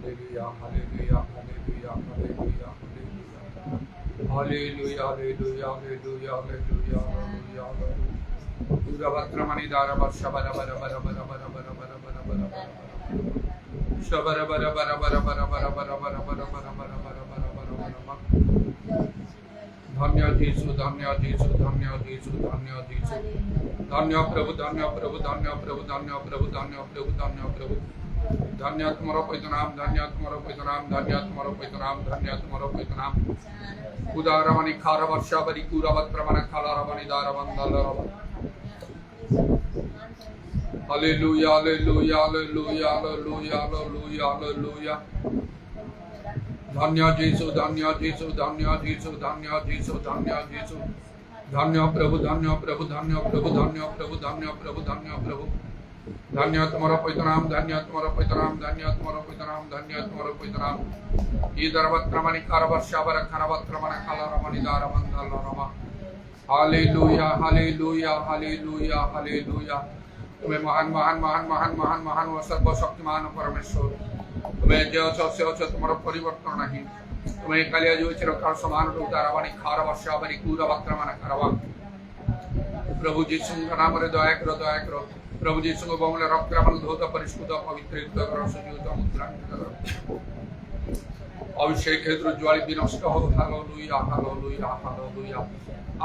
hallelujah, hallelujah, hallelujah, hallelujah, hallelujah, hallelujah, hallelujah, hallelujah, hallelujah. Uravatramani daraba shabara bara bara bara bara bara bara bara bara bara. Shabara bara bara bara bara bara bara bara bara bara bara bara bara bara bara. धन्य जीसु धन्य जीसु धन्य जीसु धन्य जीसु धन्य प्रभु धन्य प्रभु धन्य प्रभु धन्य प्रभु धन्य प्रभु धन्य प्रभु धन्य तुम्हारा पवित्र नाम धन्य तुम्हारा पवित्र नाम धन्य तुम्हारा पवित्र नाम धन्य तुम्हारा पवित्र नाम उदारवनि खारवर्षावरि कुरवत्रमन खालारवनि दारवन्दलरव hallelujah hallelujah hallelujah hallelujah hallelujah hallelujah धन्य जीसु धन्य जीसु धन्य जीसु धन्य जीसु धन्य जीसु धन्य प्रभु धन्य प्रभु धन्य प्रभु धन्य प्रभु धन्य प्रभु धन्य प्रभु धन्य तुम्हारा पवित्र नाम धन्य तुम्हारा पवित्र नाम धन्य तुम्हारा पवित्र नाम धन्य तुम्हारा पवित्र नाम ईदरवत्रमनि कारवर्षावर खनवत्रमन खालारमनि दारवन्दलरव हालेलुया हालेलुया हालेलुया हालेलुया तुम्हें महान महान महान महान महान महान व सर्वशक्तिमान परमेश्वर तुम्हें जे अछ से अछ तुम्हारा परिवर्तन नहीं तुम्हें कालिया जो चिरकाल समान उदारवनि खारवर्षावरि कुरवत्रमन करवा प्रभु यीशु का नाम रे दया करो प्रभु यीशु को बहुमूल्य रक्त रामन धौत परिशुद्ध पवित्रित करो सजीवता मुद्रांकित करो अभिषेक हेतु ज्वाली विनष्ट हो हालेलुया हालेलुया हालेलुया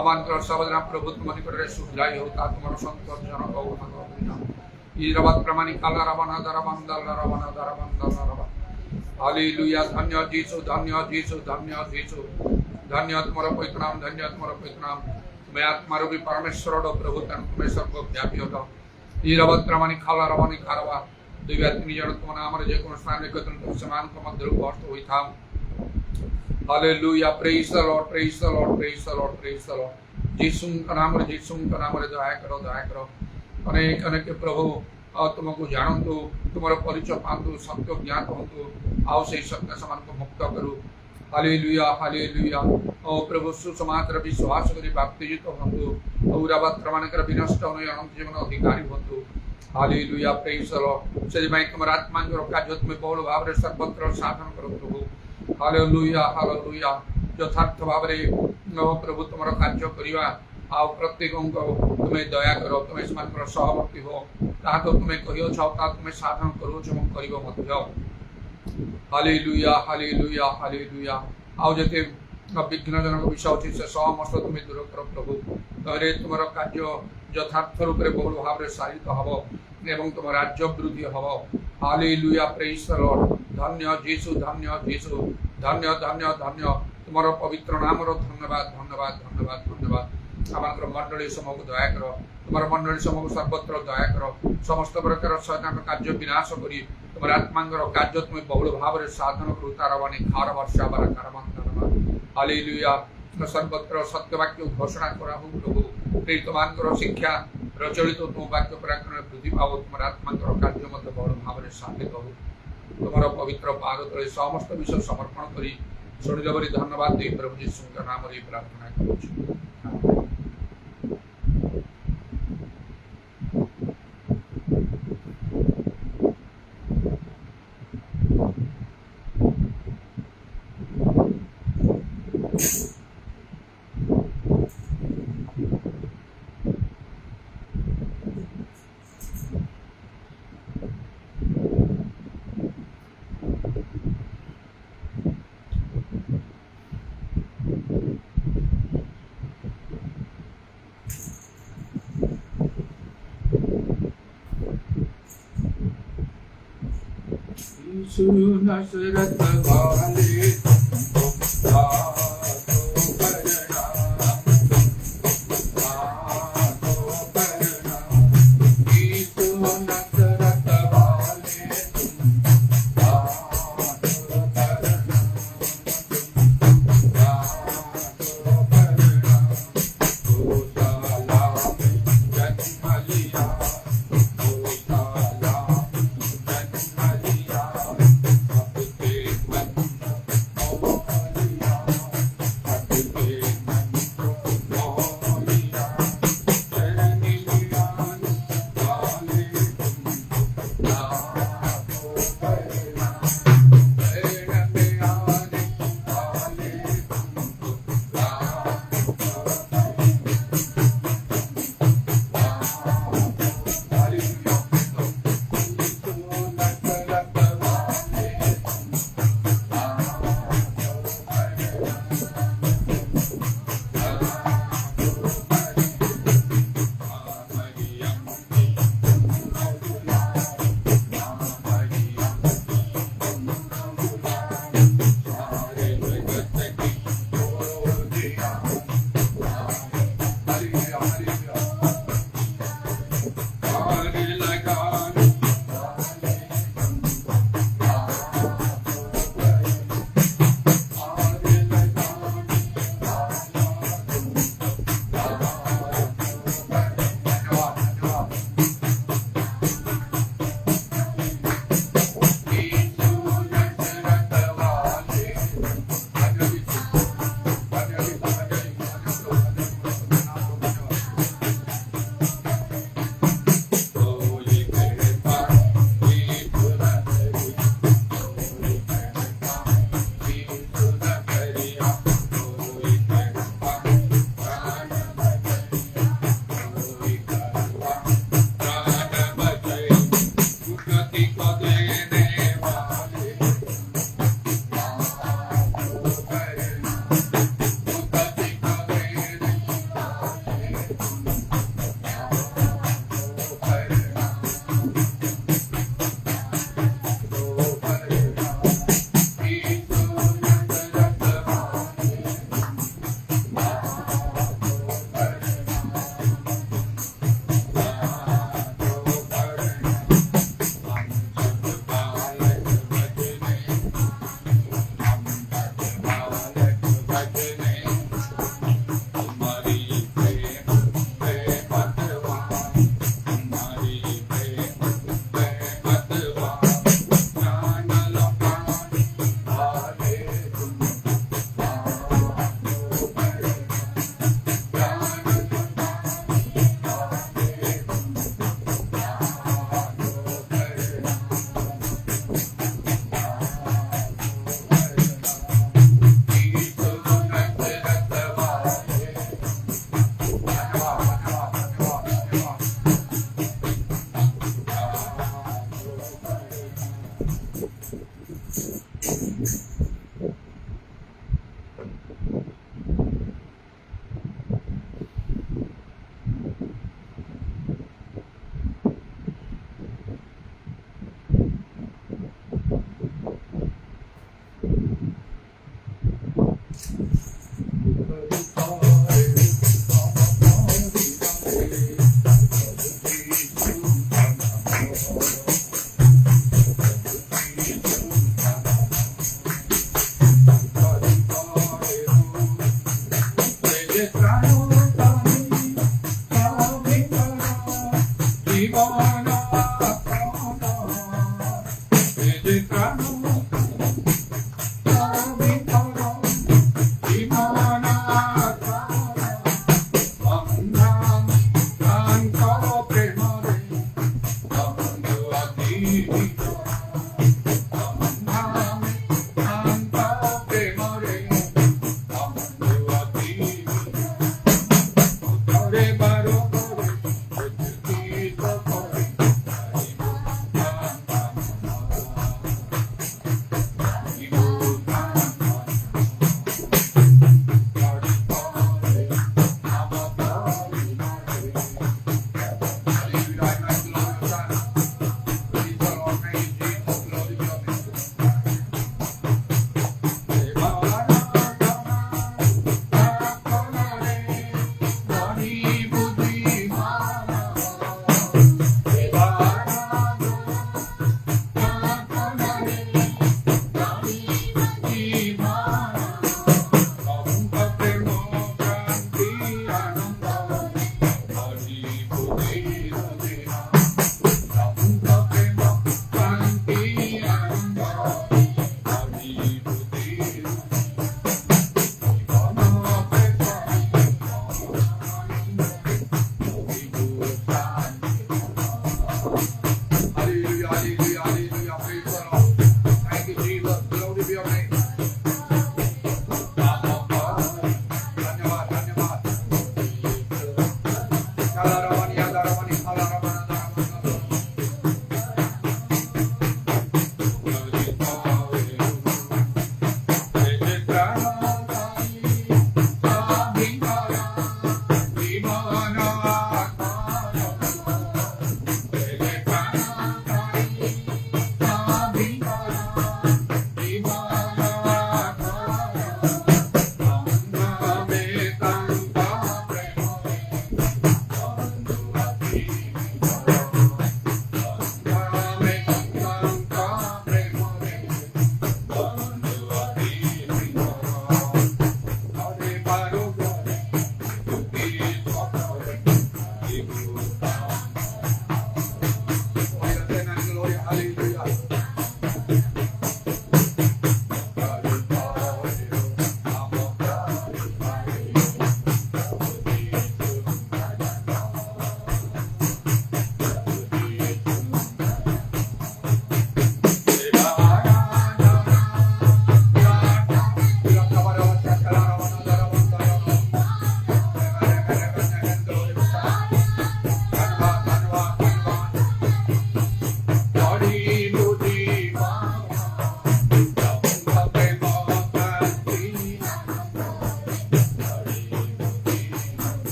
अमांतर सबदना प्रभु तुम निकट रे सुखदाई हो ता तुम संतोष जनक हो हालेलुया ईरवत प्रमाणि काला रवना दरवंदल रवना दरवंदल रव हालेलुया धन्य जीसु धन्य जीसु धन्य जीसु धन्य तुम्हारा पवित्र नाम धन्य तुम्हारा पवित्र नाम मैं आत्मा रूपी परमेश्वर प्रभु तुम्हें सर्वव्यापी हो ईरवत प्रमाणि खाला रवनि खारवा दिव्य तीन जन तुम नाम रे जे कोन स्थान एकत्र समान को मध्य उपस्थित होई था hallelujah praise the lord praise the lord praise the lord praise the lord यीशु का नाम रे दया करो अनेक अनेक प्रभु तुमको जानतु तुम्हारा परिचय पातु सत्य ज्ञात होतु आओ से सत्य समान को मुक्त करू हालेलुया हालेलुया ओ प्रभु सुसमाचार विश्वास करी बाप्तिजित होतु और अवत्रमन कर विनष्ट होय अनंत जीवन अधिकारी होतु हालेलुया प्रेज द लॉर्ड से भाई तुम्हारा आत्मा को कार्य में बहुल भाव रे सर्वत्र साधन करो प्रभु हालेलुया हालेलुया यथार्थ भाव रे प्रभु तुम्हारा कार्य करिवा आ प्रत्येक तुम्हें दया करो तुम्हें समान सहमति हो ता तो तुम्हें कहियो छाओ ता तुम्हें साधन करो जो करिवो मध्य हालेलुया हालेलुया हालेलुया आउ जते विघ्नजनक विषय अछि से समस्त तुम्हें दूर करो प्रभु तरे तुम्हारा कार्य यथार्थ रूप रे बहुल भाव रे साधित हबो एवं तुम राज्य वृद्धि हबो हालेलुया प्रेज द लॉर्ड धन्य यीशु धन्य यीशु धन्य धन्य धन्य तुम्हारा पवित्र नाम रो धन्यवाद धन्यवाद धन्यवाद धन्यवाद आमर मंडली समूह को दया करो तुम्हारा मंडली समूह को सर्वत्र दया करो समस्त प्रकार शैतान कार्य विनाश करी तुम्हारा आत्मांगर कार्य तुम्हें बहुल भाव रे साधन करू तारवानी खार वर्षा बर करमंतरमा हालेलुया सर्वत्र सत्य वाक्य घोषणा करा हो प्रभु प्रीतमानकर शिक्षा प्रचलित तुम वाक्य पराक्रम वृद्धि पाओ तुम्हारा आत्मांगर कार्य मत बहुल भाव रे साधित हो तुम्हारा पवित्र पाद तले समस्त विषय समर्पण करी सुनिदबरी धन्यवाद दे प्रभु यीशु का नाम रे प्रार्थना करू नसरत वाले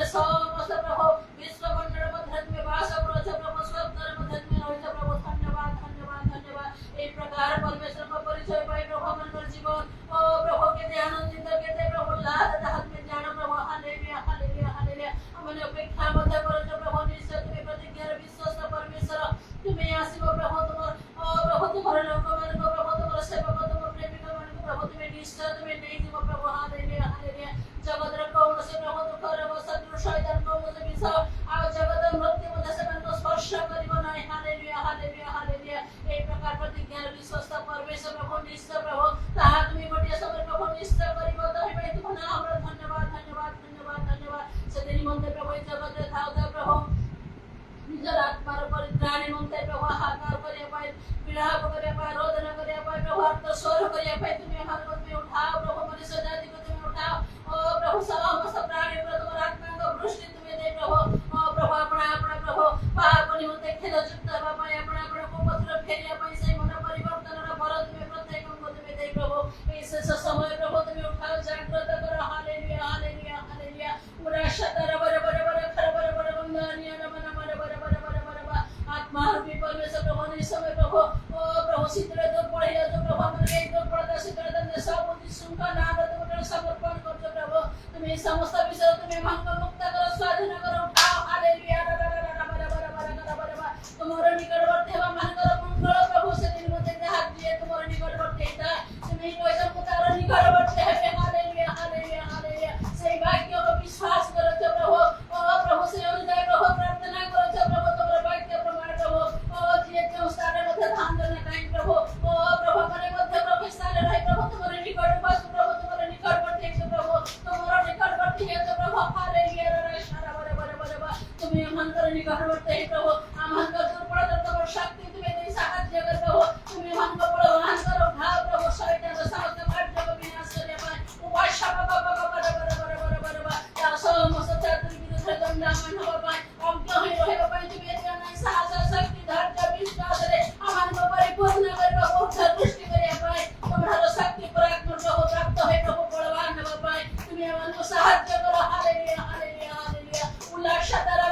मध्य समस्त प्रभु विश्व मंडल मध्य में वास करो प्रभु स्वर्ग मध्य में रहो प्रभु धन्यवाद धन्यवाद धन्यवाद एक प्रकार परमेश्वर का परिचय पाई प्रभु मन जीवन ओ प्रभु के आनंदित के प्रभु लाद हाथ में जान प्रभु हालेलुया हालेलुया हालेलुया हमने अपेक्षा मध्य करो प्रभु निश्चय तुम्हें प्रतिज्ञा विश्वास परमेश्वर तुम्हें आसीब प्रभु तुम ओ प्रभु तुम्हारे लोक मान को प्रभु तुम्हारे सेवक तुम प्रेमिक मान को प्रभु तुम्हें निश्चय तुम्हें नहीं जीव प्रभु हालेलुया हालेलुया जगत रे कौन से प्रभु दुख रे शत्रु शैतान कौन से विष आ जगत मृत्यु मध्य से मन को स्पर्श करिबो नहीं हालेलुया हालेलुया हालेलुया एक प्रकार प्रतिज्ञा विश्वास परमेश्वर प्रभु निश्चय प्रभु ताहा तुम्हें बटिया सब प्रभु निश्चय करिबो तहि भाई तुम ना हमर धन्यवाद धन्यवाद धन्यवाद धन्यवाद से तेरी मंदिर प्रभु जगत रे थाउ प्रभु निजर आत्मार परित्राणी मंदिर प्रभु हाकार करिया पाए विलाप करिया पाए रोदन करिया पाए प्रभु अर्थ स्वर करिया पाए तुम्हें हर को में उठाओ प्रभु मनुष्य जाति को तुम्हें उठाओ ओ प्रभु समस्त प्राणी पर तुम्हारा आत्मा को वृष्टि तुम्हें दे प्रभु ओ प्रभु अपना अपना प्रभु पाप निमंते खेल युक्त हेबा पाए अपना अपना को पत्र फेरिया पाए से मन परिवर्तन रा भर तुम्हें प्रत्येक को तुम्हें दे प्रभु इस समय प्रभु तुम्हें उठाओ जागृत करो हालेलुया हालेलुया हालेलुया पूरा शतर बर बर बर खर बर बर वंदनीय नमन बर बर बर बर बर आत्मा रूपी परमेश्वर प्रभु ने समय प्रभु ओ प्रभु सिद्ध तो पढ़िया जो प्रभु मन एक तो पढ़ता सिद्ध तने सब बुद्धि सुनका नाम तुम समर्पण करते प्रभु तुम्हें समस्त विषय तुम्हें मन को मुक्त करो स्वाधीन करो उठाओ हालेलुया तुम्हारे निकटवर्ती हेबा मन करो मंगल प्रभु से दिन मते हाथ दिए तुम्हारे निकटवर्ती था तुम्हें कोई मुतार निकटवर्ती है हालेलुया हालेलुया हालेलुया सही वाक्य को विश्वास करो प्रभु ओ प्रभु से अनुदय प्रभु प्रार्थना करो प्रभु तुम्हारे वाक्य प्रमाण प्रभु ओ जिए जो सारे मते ध्यान देना काई प्रभु ओ प्रभु मने मध्य प्रभु सारे रहे प्रभु तुम्हारे निकट पास प्रभु तुम्हारे निकटवर्ती है प्रभु तुम्हारे निकटवर्ती है प्रभु हालेलुया रे सारा बरे बरे बरे तुम्हें मन कर निकटवर्ती है प्रभु मन कर दुर्बल तुम्हारे शक्ति तुम्हें दे साहाय्य कर प्रभु तुम्हें मन को बलवान करो भाव प्रभु शैतान समस्त कार्य को विनाश करे पाए उपाशा बाबा बरे बरे बरे बरे बरे या समस्त चातुर विरुद्ध दंडामान हो पाए हम क्यों ही रहे पाए तुम्हें देना साहस शक्ति धैर्य विश्वास रे अमन को परिपूर्ण कर प्रभु दृष्टि करे पाए तुम्हारा शक्ति पराक्रम प्रभु प्राप्त है प्रभु बलवान हो पाए तुम्हें मन को साहाय्य करो हालेलुया हालेलुया हालेलुया उल्लास तारा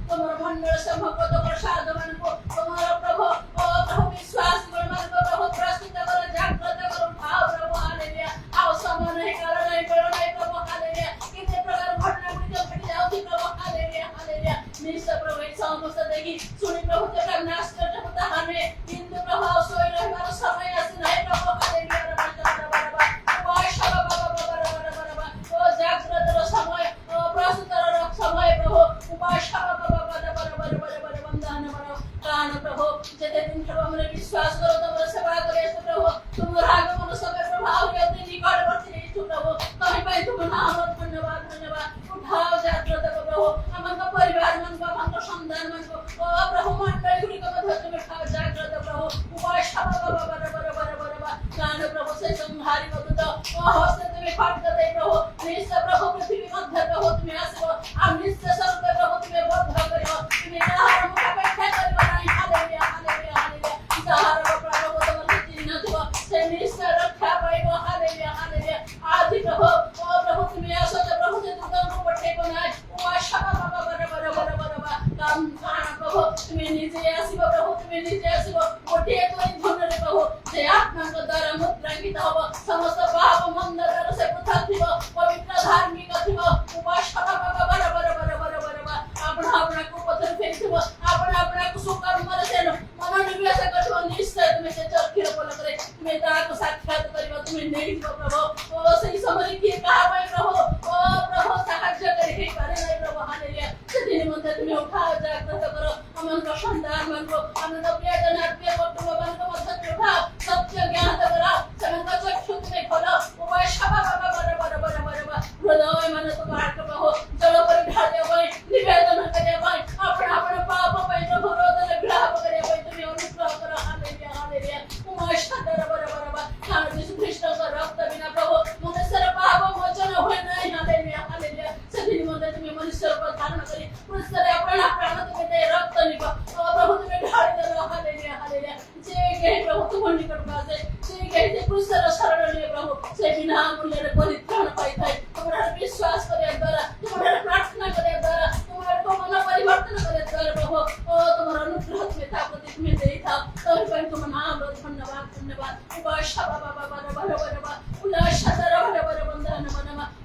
तुम्हारा मंडल समूह को तुम्हारा साधवन को तुम्हारा प्रभु ओ प्रभु विश्वास मन को प्रभु प्रस्तुत करो जागृत करो भाव प्रभु हालेलुया आओ समय नहीं करो नहीं करो नहीं प्रभु हालेलुया कितने प्रकार घटना गुड़ी घट जाओगी प्रभु हालेलुया हालेलुया निश्चय प्रभु समस्त देखी सुनी प्रभु तेरा नाश करते होता हमें हिंदू प्रभु सोई रहने समय ऐसे नहीं प्रभु हालेलुया ओ जागृत रो समय ओ प्रस्तुत रो समय प्रभु उपाशा कान प्रभु जते दिन प्रभु हमने विश्वास करो तुम्हारा सेवा करे प्रभु तुम्हारा आगमन समय प्रभाव के अपने निकटवर्ती नहीं तू प्रभु कहीं भाई तुम नाम धन्यवाद धन्यवाद उठाओ जागृत प्रभु हमन का परिवार मन का मन का संतान मन को ओ प्रभु मंडल गुड़ी को मध्य में उठाओ जागृत प्रभु उपाशा कान प्रभु से संहारी को दो ओ हस्ते तुम्हें पाठ कर दे प्रभु निश्चय प्रभु पृथ्वी मध्य प्रभु तुम्हें आसीबो हम निश्चय सब प्रभु तुम्हें बद्ध करियो तुम्हें कहार मुख बैठे करियो नहीं हालेलुया हालेलुया हालेलुया सहारा प्रभु तुम्हारे दिन दो से निश्चय रक्षा पाइबो हालेलुया हालेलुया आदि प्रभु ओ प्रभु तुम्हें आसो प्रभु से दुर्गम को बैठे को नहीं ओ आशा बाबा बरे बरे बरे बरे काम कान प्रभु तुम्हें नीचे आसीबो प्रभु तुम्हें नीचे आसीबो गोटे तो धन रे प्रभु जे आत्मा को द्वारा मुद्रांकित हो समस्त पाप मंदर से पृथक थियो पवित्र धार्मिक थियो उपासना बाबा बरे बरे बरे बरे बरे अपना अपना को पत्थर फेंक थियो अपना अपना को सुकर मर सेनो मनोनिवेश करथो निश्चय तुम्हें से चरखिर बोल करे तुम्हें ता को साक्षात करिबो तुम्हें नहीं दिबो प्रभु ओ सही समय की कहा भाई प्रभु ओ प्रभु साहाय्य करे हे करे नहीं प्रभु हालेलुया दिन मंदिर तुम्हें उठाओ जागृत करो हमन का संतान मन को हमन का प्रिय जन प्रिय कुटुंब मन को मध्य उठाओ सत्य ज्ञान करो समन का चक्षु तुम्हें खोलो उपासना बाबा बरे बरे बरे बरे हृदय मन तो बाहर प्रभु जल पर ढाले भाई निवेदन करे भाई अपना अपना पाप पे प्रभु रोदन ग्रह करे भाई तुम्हें अनुग्रह करो हालेलुया हालेलुया उपासना बरे बरे बरे खान यीशु कृष्ण का रक्त बिना प्रभु मनुष्य पाप मोचन होए नहीं हालेलुया हालेलुया सदी मंदिर तुम्हें मनुष्य को धारण करी मनुष्य अपना प्राण तुम्हें दे रक्त निको ओ प्रभु तुम्हें ढाल दे हालेलुया हालेलुया जे कहे प्रभु तुम निकट पासे जे कहे पुरुष शरण ले प्रभु से बिना मूल्य रे परित्राण पाई थाई हमरा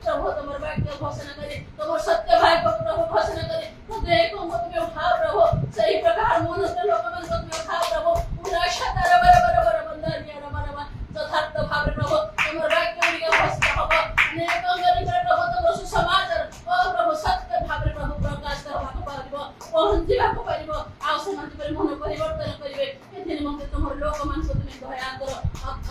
प्रभु तुम्हारे वाक्य घोषणा करे, तुम्हारे सत्य भाई को प्रभु घोषणा करे, हृदय को तुम्हें उठाओ प्रभु, सही प्रकार मनुष्य लोग मन को तुम्हें उठाओ प्रभु, यथार्थ भाव प्रभु तुम्हारे वाक्य उनके घोषणा होगा, अनेक अंगरी प्रभु तुम सुसमाचार ओ प्रभु सत्य भाव प्रभु प्रकाश करवाको परिबो, पहुंचिबाको परिबो, आवश्यक पर मन परिवर्तन करिवे, एथिन मते तुमर लोक मन को तुम्हें दया करो,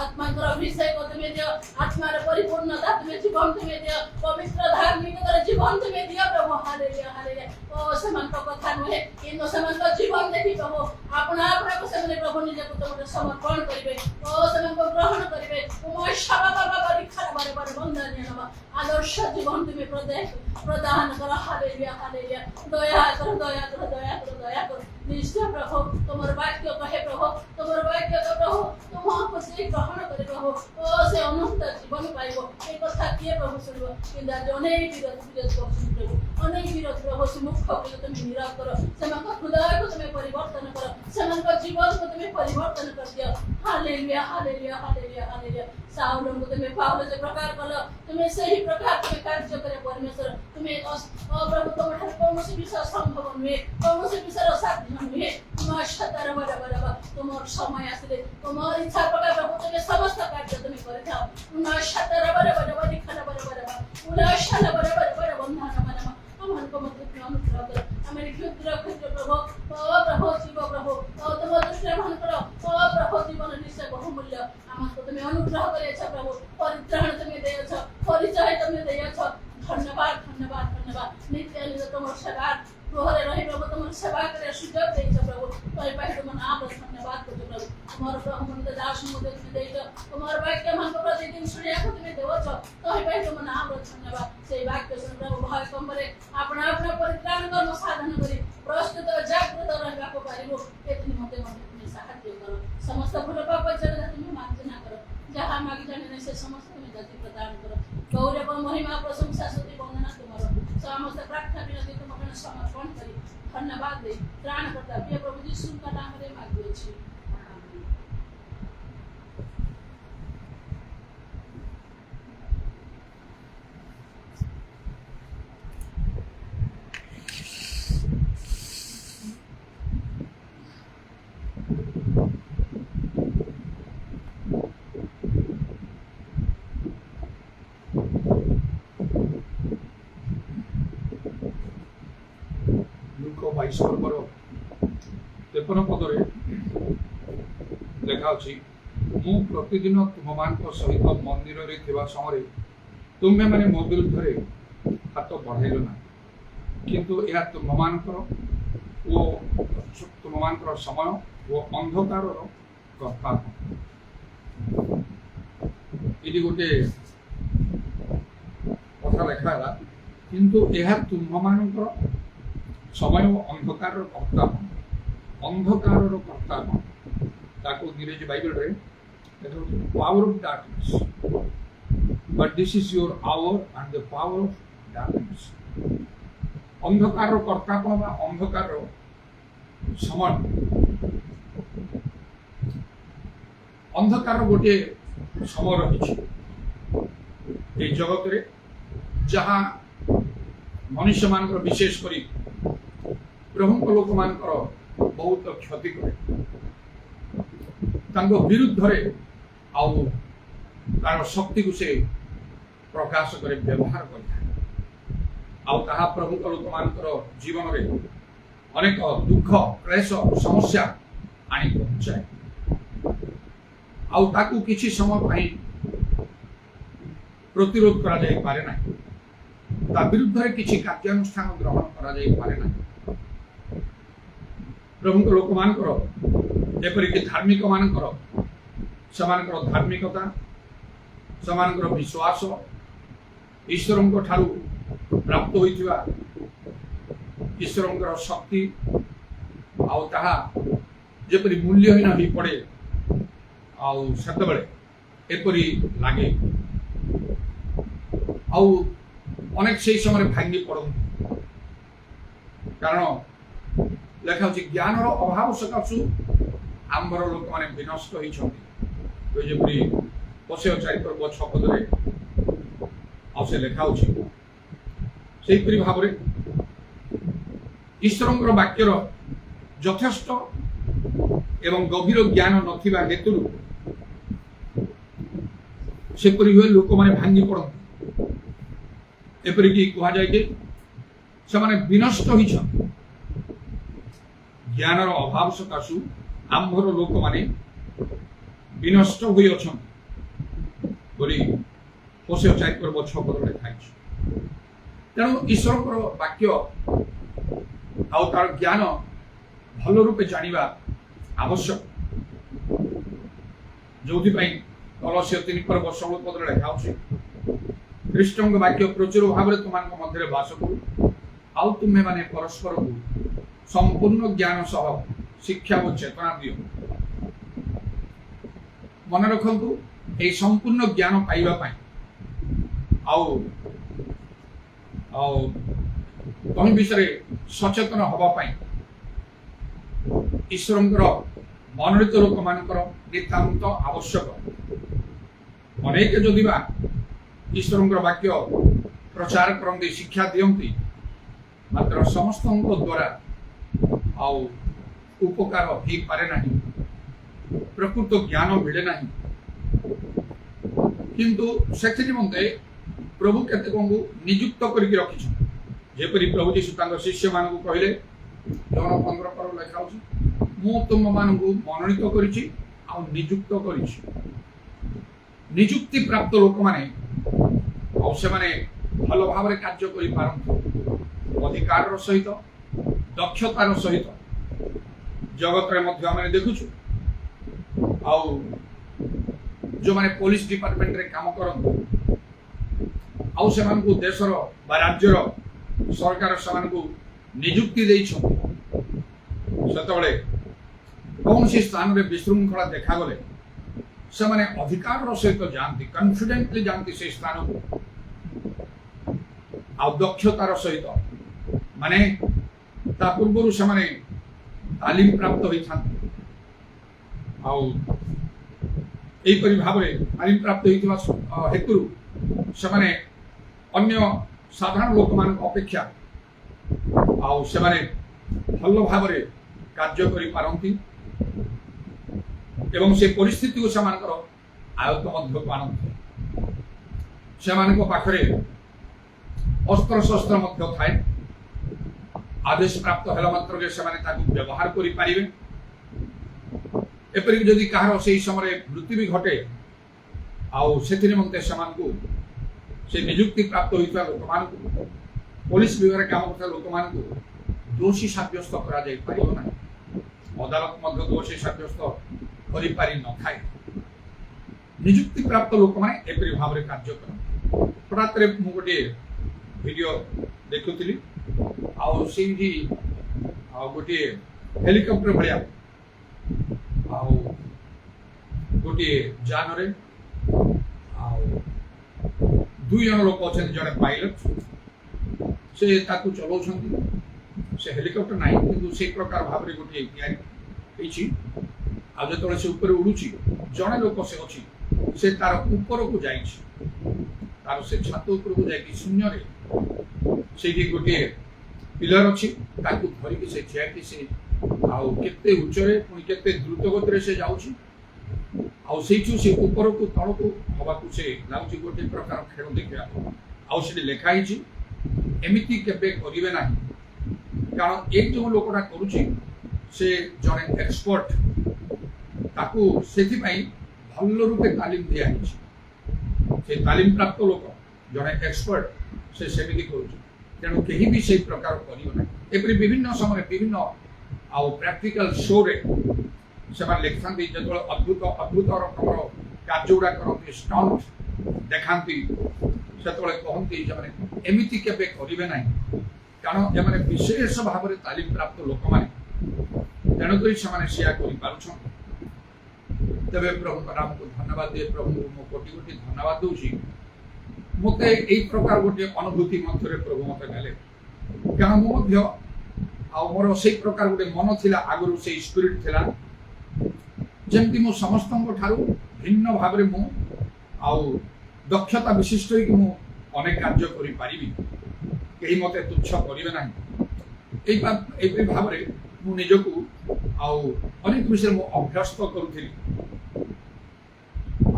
आत्माकर अभिषेक को तुम्हें दियो, आत्मार परिपूर्णता तुम्हें जीवन तुम्हें दियो, पवित्र धार्मिकतार जीवन तुम्हें दियो प्रभु, हालेलुया हालेलुया। ओ समान को कथा नुहे, इन समान को जीवन देखि प्रभु अपना अपना को समान प्रभु निजे को तुमरे समर्पण करिवे, ओ समान को ग्रहण करिवे, तुम शाबा बाबा बड़ी खराब बारे वंदनीय नम आदर्श जीवन तुम्हें प्रदान करो, हालेलुया हालेलुया। दया करो दया करो दया करो दया करो, निश्चय प्रभु तुम्हारे वाक्य कहे प्रभु, तुम्हारे वाक्य को प्रभु तुम हमको से ग्रहण करे प्रभु, ओ से अनंत जीवन पाइबो, ए कथा किए प्रभु सुनिबो, किंतु आज अनेक विरोध करछन प्रभु, अनेक विरोध प्रभु से मुख को तुम्हें निराश करो, सेमानक हृदय को तुम्हें परिवर्तन करो, सेमानक जीवन को तुम्हें परिवर्तन कर दियो, hallelujah hallelujah hallelujah hallelujah. Saul को तुम्हें पावल जो प्रकार कलो, तुम्हें सही प्रकार तुम्हें कार्य करे परमेश्वर, तुम्हें प्रभु तुम्हारे कौन विषय संभव नुहे, कौन विषय असाध्य नुहे, तुम्हारे सतर बड़ा बड़ा तुम्हारे समय आसले तुम्हारी इच्छा प्रकार प्रभु तुम्हें समस्त कार्य तुम्हें करे थाओ, तुम्हारे सतर बड़ा बड़ा बड़ी खला बड़ा बड़ा उला शाला बड़ा बड़ा बंधन बना हम को मत में अनुग्रह करो, हमारे क्षुद्र प्रभु ओ प्रभु जीव प्रभु ओ तुम दृष्टि मान करो, ओ प्रभु जीवन निश्चय बहुमूल्य हमको तुम्हें अनुग्रह करे छ प्रभु, परित्राण तुम्हें देय छ, परिचय तुम्हें देय छ, धन्यवाद धन्यवाद धन्यवाद। नित्य निज तुम सेवा गृहरे रही प्रभु तुम सेवा करे सुযোগ देय छ प्रभु, तोय पाहि तुम नाम धन्यवाद को प्रभु, तुम्हारे प्रभु मन दास मुझे तुम्हें देय छ, तुम्हारे वाक्य मन को प्रतिदिन सुनिया को तुम्हें देव छ, तोय पाहि तुम नाम धन्यवाद। से वाक्य सुन प्रभु भय कमरे अपना अपना परित्राण कर्म साधन करी प्रस्तुत जागृत रहबा को पारिबो, एथि मते तुम्हें सहायता करो, समस्त भूल पाप जगत तुम्हें मार्जना करो, जहाँ मांगी जाने से समस्त तुम्हें गति प्रदान करो, गौरव महिमा प्रशंसा स्तुति वंदना तुम्हारो, समस्त प्रार्थना विनती तुम्हारे समर्पण करी धन्यवाद दे त्राणकर्ता प्रिय प्रभु यीशु का नाम रे मांगुए छी। बाईस पर्वर 53 पदरे लेखा अछि, मु प्रतिदिन तुममान सहित मंदिर रे थिबा समय तुम्हें माने मो विरुद्ध हाथ बढ़ाइल ना, किंतु यह तुममान समय वो अंधकार कथा ये गोटे कथा लेखा किंतु यह तुममान समय अंधकार कर्ता अंधकार कर्ता ताको इंग्रेजी बाइबल रे power of darkness, but this is your our and the power of darkness. अंधकार कर्ता कौन बा अंधकार समान, अंधकार गोटे समय रही जगत रे जहाँ मनुष्य मान विशेष करी प्रभु लोक मान बहुत क्षति करे, विरुद्ध तार शक्ति को से प्रकाश करे व्यवहार कर प्रभु लोक मान जीवन में अनेक दुख क्लेश समस्या आनी पहुंचाए, आउ किसी समय प्रतिरोध करा जाई पारे ना, ता विरुद्ध किसी कार्यानुष्ठान ग्रहण करा जाई पारे ना। प्रभु लोक मान जेपरिक धार्मिक मान धार्मिकता से विश्वास ईश्वर ठारू प्राप्त होइथिबा ईश्वर शक्ति आउ ताहा जेपरि मूल्यहीन हो पड़े आउ सेतबेले एपरि लागे आउ अनेक से समय भांगी पड़ती, कारण लेखा ज्ञान अभाव सकाशु आंबर लोक मैंने विनष्ट होती, ଯେପରି Hosea 4:6 ପଦରେ ଆଉ ସେ ଲେଖା ଅଛି ସେହିପରି ଭାବରେ ଈଶ୍ୱରଙ୍କର ବାକ୍ୟର ଯଥେଷ୍ଟ ଏବଂ ଗଭୀର ଜ୍ଞାନ ନଥିବା ହେତୁରୁ ସେପରି ହୁଏ ଲୋକମାନେ ଭାଙ୍ଗି ପଡ଼ନ୍ତି। ଏପରିକି କୁହାଯାଏ ଯେ ସେମାନେ ବିନଷ୍ଟ ହୋଇଛନ୍ତି। ଜ୍ଞାନର ଅଭାବ ସକାଶୁ ଆମ୍ଭର ଲୋକମାନେ ବିନଷ୍ଟ ହୋଇଅଛନ୍ତି ବୋଲି Hosea 4:6 ପଦରେ ଲେଖା ହେଇଛି। ତେଣୁ ଈଶ୍ୱରଙ୍କର ବାକ୍ୟ ଆଉ ତାର ଜ୍ଞାନ ଭଲ ରୂପେ ଜାଣିବା ଆବଶ୍ୟକ, ଯୋଉଥିପାଇଁ Colossia 3:16 ପଦରେ ଲେଖା ଅଛି ଖ୍ରୀଷ୍ଟଙ୍କ ବାକ୍ୟ ପ୍ରଚୁର ଭାବରେ ତୁମମାନଙ୍କ ମଧ୍ୟରେ ବାସ କରୁ, ଆଉ ତୁମେମାନେ ପରସ୍ପରକୁ ସମ୍ପୂର୍ଣ୍ଣ ଜ୍ଞାନ ସହ ଶିକ୍ଷା ଓ ଚେତନା ଦିଅ। ମନେ ରଖନ୍ତୁ, ଏହି ସମ୍ପୂର୍ଣ୍ଣ ଜ୍ଞାନ ପାଇବା ପାଇଁ ଆଉ ତମ ବିଷୟରେ ସଚେତନ ହେବା ପାଇଁ ଈଶ୍ୱରଙ୍କର ମନୋନୀତ ଲୋକମାନଙ୍କର ନିତାନ୍ତ ଆବଶ୍ୟକ। ଅନେକ ଯଦି ବା ଈଶ୍ୱରଙ୍କର ବାକ୍ୟ ପ୍ରଚାର କରନ୍ତି, ଶିକ୍ଷା ଦିଅନ୍ତି, ମାତ୍ର ସମସ୍ତଙ୍କ ଦ୍ୱାରା ଆଉ ଉପକାର ହେଇପାରେ ନାହିଁ, ପ୍ରକୃତ ଜ୍ଞାନ ମିଳେ ନାହିଁ। କିନ୍ତୁ ସେଥି ନିମନ୍ତେ ପ୍ରଭୁ କେତେକଙ୍କୁ ନିଯୁକ୍ତ କରିକି ରଖିଛନ୍ତି। ଯେପରି ପ୍ରଭୁ ଯୀଶୁ ତାଙ୍କ ଶିଷ୍ୟମାନଙ୍କୁ କହିଲେ, ଜହନ 15 ଲେଖା ଅଛି, ମୁଁ ତୁମମାନଙ୍କୁ ମନୋନୀତ କରିଛି ଆଉ ନିଯୁକ୍ତ କରିଛି। ନିଯୁକ୍ତି ପ୍ରାପ୍ତ ଲୋକମାନେ ଆଉ ସେମାନେ ଭଲ ଭାବରେ କାର୍ଯ୍ୟ କରିପାରନ୍ତି, ଅଧିକାରର ସହିତ ଦକ୍ଷତାର ସହିତ। ଜଗତରେ ମଧ୍ୟ ଆମେ ଦେଖୁଛୁ ଆଉ ଯେଉଁମାନେ ପୋଲିସ ଡିପାର୍ଟମେଣ୍ଟରେ କାମ କରନ୍ତି ଆଉ ସେମାନଙ୍କୁ ଦେଶର ବା ରାଜ୍ୟର ସରକାର ସେମାନଙ୍କୁ ନିଯୁକ୍ତି ଦେଇଛନ୍ତି, ସେତେବେଳେ କୌଣସି ସ୍ଥାନରେ ବିଶୃଙ୍ଖଳା ଦେଖାଗଲେ ସେମାନେ ଅଧିକାରର ସହିତ ଯାଆନ୍ତି, କନଫିଡେଣ୍ଟଲି ଯାଆନ୍ତି ସେ ସ୍ଥାନକୁ, ଆଉ ଦକ୍ଷତାର ସହିତ, ମାନେ ତା ପୂର୍ବରୁ ସେମାନେ ତାଲିମ ପ୍ରାପ୍ତ ହୋଇଥାନ୍ତି। ଆଉ ଏହିପରି ଭାବରେ ତାଲିମ ପ୍ରାପ୍ତ ହୋଇଥିବା ହେତୁରୁ ସେମାନେ ଅନ୍ୟ ସାଧାରଣ ଲୋକମାନଙ୍କ ଅପେକ୍ଷା ଆଉ ସେମାନେ ଭଲ ଭାବରେ କାର୍ଯ୍ୟ କରିପାରନ୍ତି ଏବଂ ସେ ପରିସ୍ଥିତିକୁ ସେମାନଙ୍କର ଆୟତ୍ତ ମଧ୍ୟକୁ ଆଣନ୍ତି। ସେମାନଙ୍କ ପାଖରେ ଅସ୍ତ୍ରଶସ୍ତ୍ର ମଧ୍ୟ ଥାଏ, ଆଦେଶ ପ୍ରାପ୍ତ ହେଲା ମାତ୍ରକେ ସେମାନେ ତାକୁ ବ୍ୟବହାର କରିପାରିବେ। ଏପରିକି ଯଦି କାହାର ସେହି ସମୟରେ ମୃତ୍ୟୁ ବି ଘଟେ ଆଉ ସେଥି ନିମନ୍ତେ ସେମାନଙ୍କୁ ସେ ନିଯୁକ୍ତି ପ୍ରାପ୍ତ ହୋଇଥିବା ଲୋକମାନଙ୍କୁ, ପୋଲିସ ବିଭାଗରେ କାମ କରୁଥିବା ଲୋକମାନଙ୍କୁ ଦୋଷୀ ସାବ୍ୟସ୍ତ କରାଯାଇପାରିବ ନାହିଁ। ଅଦାଲତ ମଧ୍ୟ ଦୋଷୀ ସାବ୍ୟସ୍ତ କରିପାରି ନଥାଏ। ନିଯୁକ୍ତି ପ୍ରାପ୍ତ ଲୋକମାନେ ଏପରି ଭାବରେ କାର୍ଯ୍ୟ କରନ୍ତି। ହଠାତ୍ରେ ମୁଁ ଗୋଟିଏ ଭିଡ଼ିଓ ଦେଖୁଥିଲି, ଆଉ ସେଇଠି ଆଉ ଗୋଟିଏ ହେଲିକପ୍ଟର ଭଳିଆ ଆଉ ଗୋଟିଏ ଯାନରେ ଆଉ 2 ଜଣ ଲୋକ ଅଛନ୍ତି, ଜଣେ ପାଇଲଟ, ସେ ତାକୁ ଚଲାଉଛନ୍ତି। ସେ ହେଲିକପ୍ଟର ନାହିଁ, କିନ୍ତୁ ସେଇ ପ୍ରକାର ଭାବରେ ଗୋଟିଏ ତିଆରି ହେଇଛି। ଆଉ ଯେତେବେଳେ ସେ ଉପରେ ଉଡୁଛି, ଜଣେ ଲୋକ ସେ ଅଛି, ସେ ତାର ଉପରକୁ ଯାଇଛି, ତାର ସେ ଛାତ ଉପରକୁ ଯାଇକି ଶୂନ୍ୟରେ ସେଇଠି ଗୋଟିଏ ପିଲର ଅଛି, ତାକୁ ଧରିକି ସେ ଠିଆଟି ସେ ଆଉ କେତେ ଉଚ୍ଚରେ ପୁଣି କେତେ ଦ୍ରୁତ ଗତିରେ ସେ ଯାଉଛି, ଆଉ ସେଇଠୁ ସେ ଉପରକୁ ତଳକୁ ହବାକୁ ସେ ଲାଗୁଛି ଗୋଟିଏ ପ୍ରକାର ଖେଳ ଦେଖିବା। ଆଉ ସେଠି ଲେଖା ହେଇଛି, ଏମିତି କେବେ କରିବେ ନାହିଁ, କାରଣ ଏଇ ଯେଉଁ ଲୋକଟା କରୁଛି ସେ ଜଣେ ଏକ୍ସପର୍ଟ, ତାକୁ ସେଥିପାଇଁ ଭଲ ରୂପେ ତାଲିମ ଦିଆହେଇଛି। ସେ ତାଲିମ ପ୍ରାପ୍ତ ଲୋକ, ଜଣେ ଏକ୍ସପର୍ଟ, ସେ ସେମିତି କରୁଛି। ତେଣୁ କେହି ବି ସେଇ ପ୍ରକାର କରିବ ନାହିଁ। ଏପରି ବିଭିନ୍ନ ସମୟରେ ବିଭିନ୍ନ ଆଉ ପ୍ରାକ୍ଟିକାଲ ଶୋରେ ସେମାନେ ଲେଖିଥାନ୍ତି, ଯେତେବେଳେ ଅଦ୍ଭୁତ ରକମର କାର୍ଯ୍ୟ ଗୁଡ଼ା କରନ୍ତି, ଷ୍ଟଣ୍ଟ ଦେଖାନ୍ତି, ସେତେବେଳେ କହନ୍ତି ସେମାନେ ଏମିତି କେବେ କରିବେ ନାହିଁ, କାରଣ ଏମାନେ ବିଶେଷ ଭାବରେ ତାଲିମ ପ୍ରାପ୍ତ ଲୋକମାନେ, ତେଣୁକରି ସେମାନେ ସେୟା କରିପାରୁଛନ୍ତି। ତେବେ ପ୍ରଭୁଙ୍କ ନାମକୁ ଧନ୍ୟବାଦ ଦିଏ, ପ୍ରଭୁଙ୍କୁ ମୁଁ କୋଟି କୋଟି ଧନ୍ୟବାଦ ଦଉଛି। ମୋତେ ଏଇ ପ୍ରକାର ଗୋଟିଏ ଅନୁଭୂତି ମଧ୍ୟରେ ପ୍ରଭୁ ମୋତେ ନେଲେ, କାରଣ ମୁଁ ମଧ୍ୟ ଆଉ ମୋର ସେଇ ପ୍ରକାର ଗୋଟେ ମନ ଥିଲା, ଆଗରୁ ସେଇ ସ୍ପିରିଟ୍ ଥିଲା, ଯେମିତି ମୁଁ ସମସ୍ତଙ୍କ ଠାରୁ ଭିନ୍ନ ଭାବରେ ମୁଁ ଆଉ ଦକ୍ଷତା ବିଶିଷ୍ଟ ହେଇକି ମୁଁ ଅନେକ କାର୍ଯ୍ୟ କରିପାରିବି, କେହି ମୋତେ ତୁଚ୍ଛ କରିବେ ନାହିଁ। ଏହିପରି ଭାବରେ ମୁଁ ନିଜକୁ ଆଉ ଅନେକ ବିଷୟରେ ମୁଁ ଅଭ୍ୟସ୍ତ କରୁଥିଲି,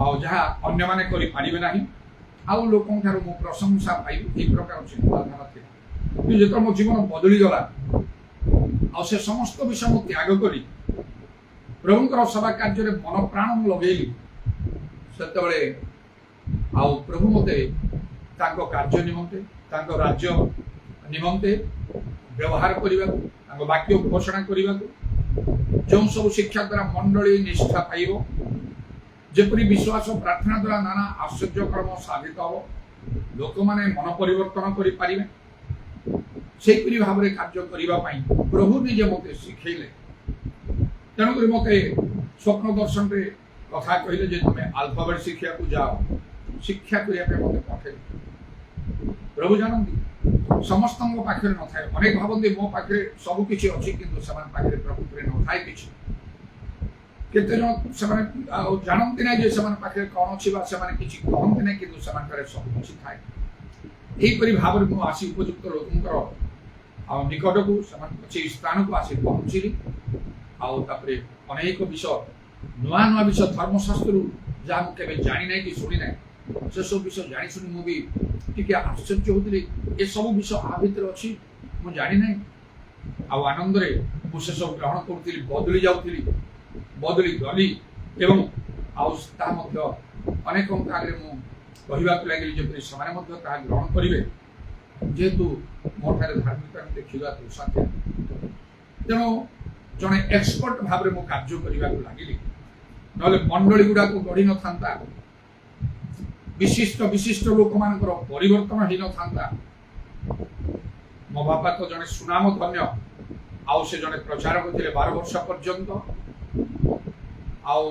ଆଉ ଯାହା ଅନ୍ୟମାନେ କରିପାରିବେ ନାହିଁ, ଆଉ ଲୋକଙ୍କ ଠାରୁ ମୁଁ ପ୍ରଶଂସା ପାଇବି, ଏହି ପ୍ରକାର ଚିନ୍ତାଧାରା ଥିଲା। କିନ୍ତୁ ଯେତେବେଳେ ମୋ ଜୀବନ ବଦଳିଗଲା ଆଉ ସେ ସମସ୍ତ ବିଷୟ ମୁଁ ତ୍ୟାଗ କରି ପ୍ରଭୁଙ୍କର ସେବା କାର୍ଯ୍ୟରେ ମନ ପ୍ରାଣ ମୁଁ ଲଗେଇଲି, ସେତେବେଳେ ଆଉ ପ୍ରଭୁ ମୋତେ ତାଙ୍କ କାର୍ଯ୍ୟ ନିମନ୍ତେ, ତାଙ୍କ ରାଜ୍ୟ ନିମନ୍ତେ ବ୍ୟବହାର କରିବାକୁ, ତାଙ୍କ ବାକ୍ୟ ଘୋଷଣା କରିବାକୁ, ଯେଉଁ ସବୁ ଶିକ୍ଷା ଦ୍ୱାରା ମଣ୍ଡଳୀ ନିଷ୍ଠା ପାଇବ, ଯେପରି ବିଶ୍ୱାସ ପ୍ରାର୍ଥନା ଦ୍ୱାରା ନାନା ଆଶ୍ଚର୍ଯ୍ୟ କର୍ମ ସାଧିତ ହେବ, ଲୋକମାନେ ମନ ପରିବର୍ତ୍ତନ କରିପାରିବେ, ସେହିପରି ଭାବରେ କାର୍ଯ୍ୟ କରିବା ପାଇଁ ପ୍ରଭୁ ନିଜେ ମୋତେ ଶିଖେଇଲେ। ତେଣୁକରି ମୋତେ ସ୍ୱପ୍ନ ଦର୍ଶନରେ କଥା କହିଲେ ଯେ ତୁମେ ଆଲଫାବେଟ୍ ଶିଖିବାକୁ ଯାଅ, ଶିକ୍ଷା କରିବା ପାଇଁ ମୋତେ ପଠେଇଲେ। ପ୍ରଭୁ ଜାଣନ୍ତି ସମସ୍ତଙ୍କ ପାଖରେ ନଥାଏ। ଅନେକ ଭାବନ୍ତି ମୋ ପାଖରେ ସବୁ କିଛି ଅଛି, କିନ୍ତୁ ସେମାନଙ୍କ ପାଖରେ ପ୍ରକୃତିରେ ନଥାଏ କିଛି। କେତେ ଜଣ ସେମାନେ ଆଉ ଜାଣନ୍ତି ନାହିଁ ଯେ ସେମାନଙ୍କ ପାଖରେ କ'ଣ ଅଛି, ବା ସେମାନେ କିଛି କହନ୍ତି ନାହିଁ, କିନ୍ତୁ ସେମାନଙ୍କ ପାଖରେ ସବୁ କିଛି ଥାଏ। ଏହିପରି ଭାବରେ ମୁଁ ଆସି ଉପଯୁକ୍ତ ଲୋକଙ୍କର ଆଉ ନିକଟକୁ, ସେମାନଙ୍କ ସେଇ ସ୍ଥାନକୁ ଆସି ପହଞ୍ଚିଲି। ଆଉ ତାପରେ ଅନେକ ବିଷୟ, ନୂଆ ନୂଆ ବିଷୟ ଧର୍ମଶାସ୍ତ୍ରରୁ ଯାହା ମୁଁ କେବେ ଜାଣି ନାହିଁ କି ଶୁଣି ନାହିଁ, ସେସବୁ ବିଷୟ ଜାଣି ଶୁଣି ମୁଁ ବି ଟିକେ ଆଶ୍ଚର୍ଯ୍ୟ ହେଉଥିଲି। ଏସବୁ ବିଷୟ ଆ ଭିତରେ ଅଛି, ମୁଁ ଜାଣିନାହିଁ। ଆଉ ଆନନ୍ଦରେ ମୁଁ ସେସବୁ ଗ୍ରହଣ କରୁଥିଲି, ବଦଳି ଯାଉଥିଲି, ବଦଳି ଗଲି। ଏବଂ ଆଉ ତାହା ମଧ୍ୟ ଅନେକଙ୍କ ଆଗରେ ମୁଁ କହିବାକୁ ଲାଗିଲି, ଯେପରି ସେମାନେ ମଧ୍ୟ ତାହା ଗ୍ରହଣ କରିବେ, ଯେହେତୁ ମୋ ଠାରେ ଧାର୍ମିକତା ଦେଖିବାକୁ ସାଥେ। ତେଣୁ ଜଣେ ଏକ୍ସପର୍ଟ ଭାବରେ ମୁଁ କାର୍ଯ୍ୟ କରିବାକୁ ଲାଗିଲି, ନହେଲେ ମଣ୍ଡଳୀ ଗୁଡ଼ାକୁ ଗଢ଼ି ନଥାନ୍ତା, ବିଶିଷ୍ଟ ବିଶିଷ୍ଟ ଲୋକମାନଙ୍କର ପରିବର୍ତ୍ତନ ହେଇନଥାନ୍ତା। ମୋ ବାପା ତ ଜଣେ ସୁନାମ ଧନ୍ୟ, ଆଉ ସେ ଜଣେ ପ୍ରଚାରକ ଥିଲେ 12 ବର୍ଷ ପର୍ଯ୍ୟନ୍ତ। ଆଉ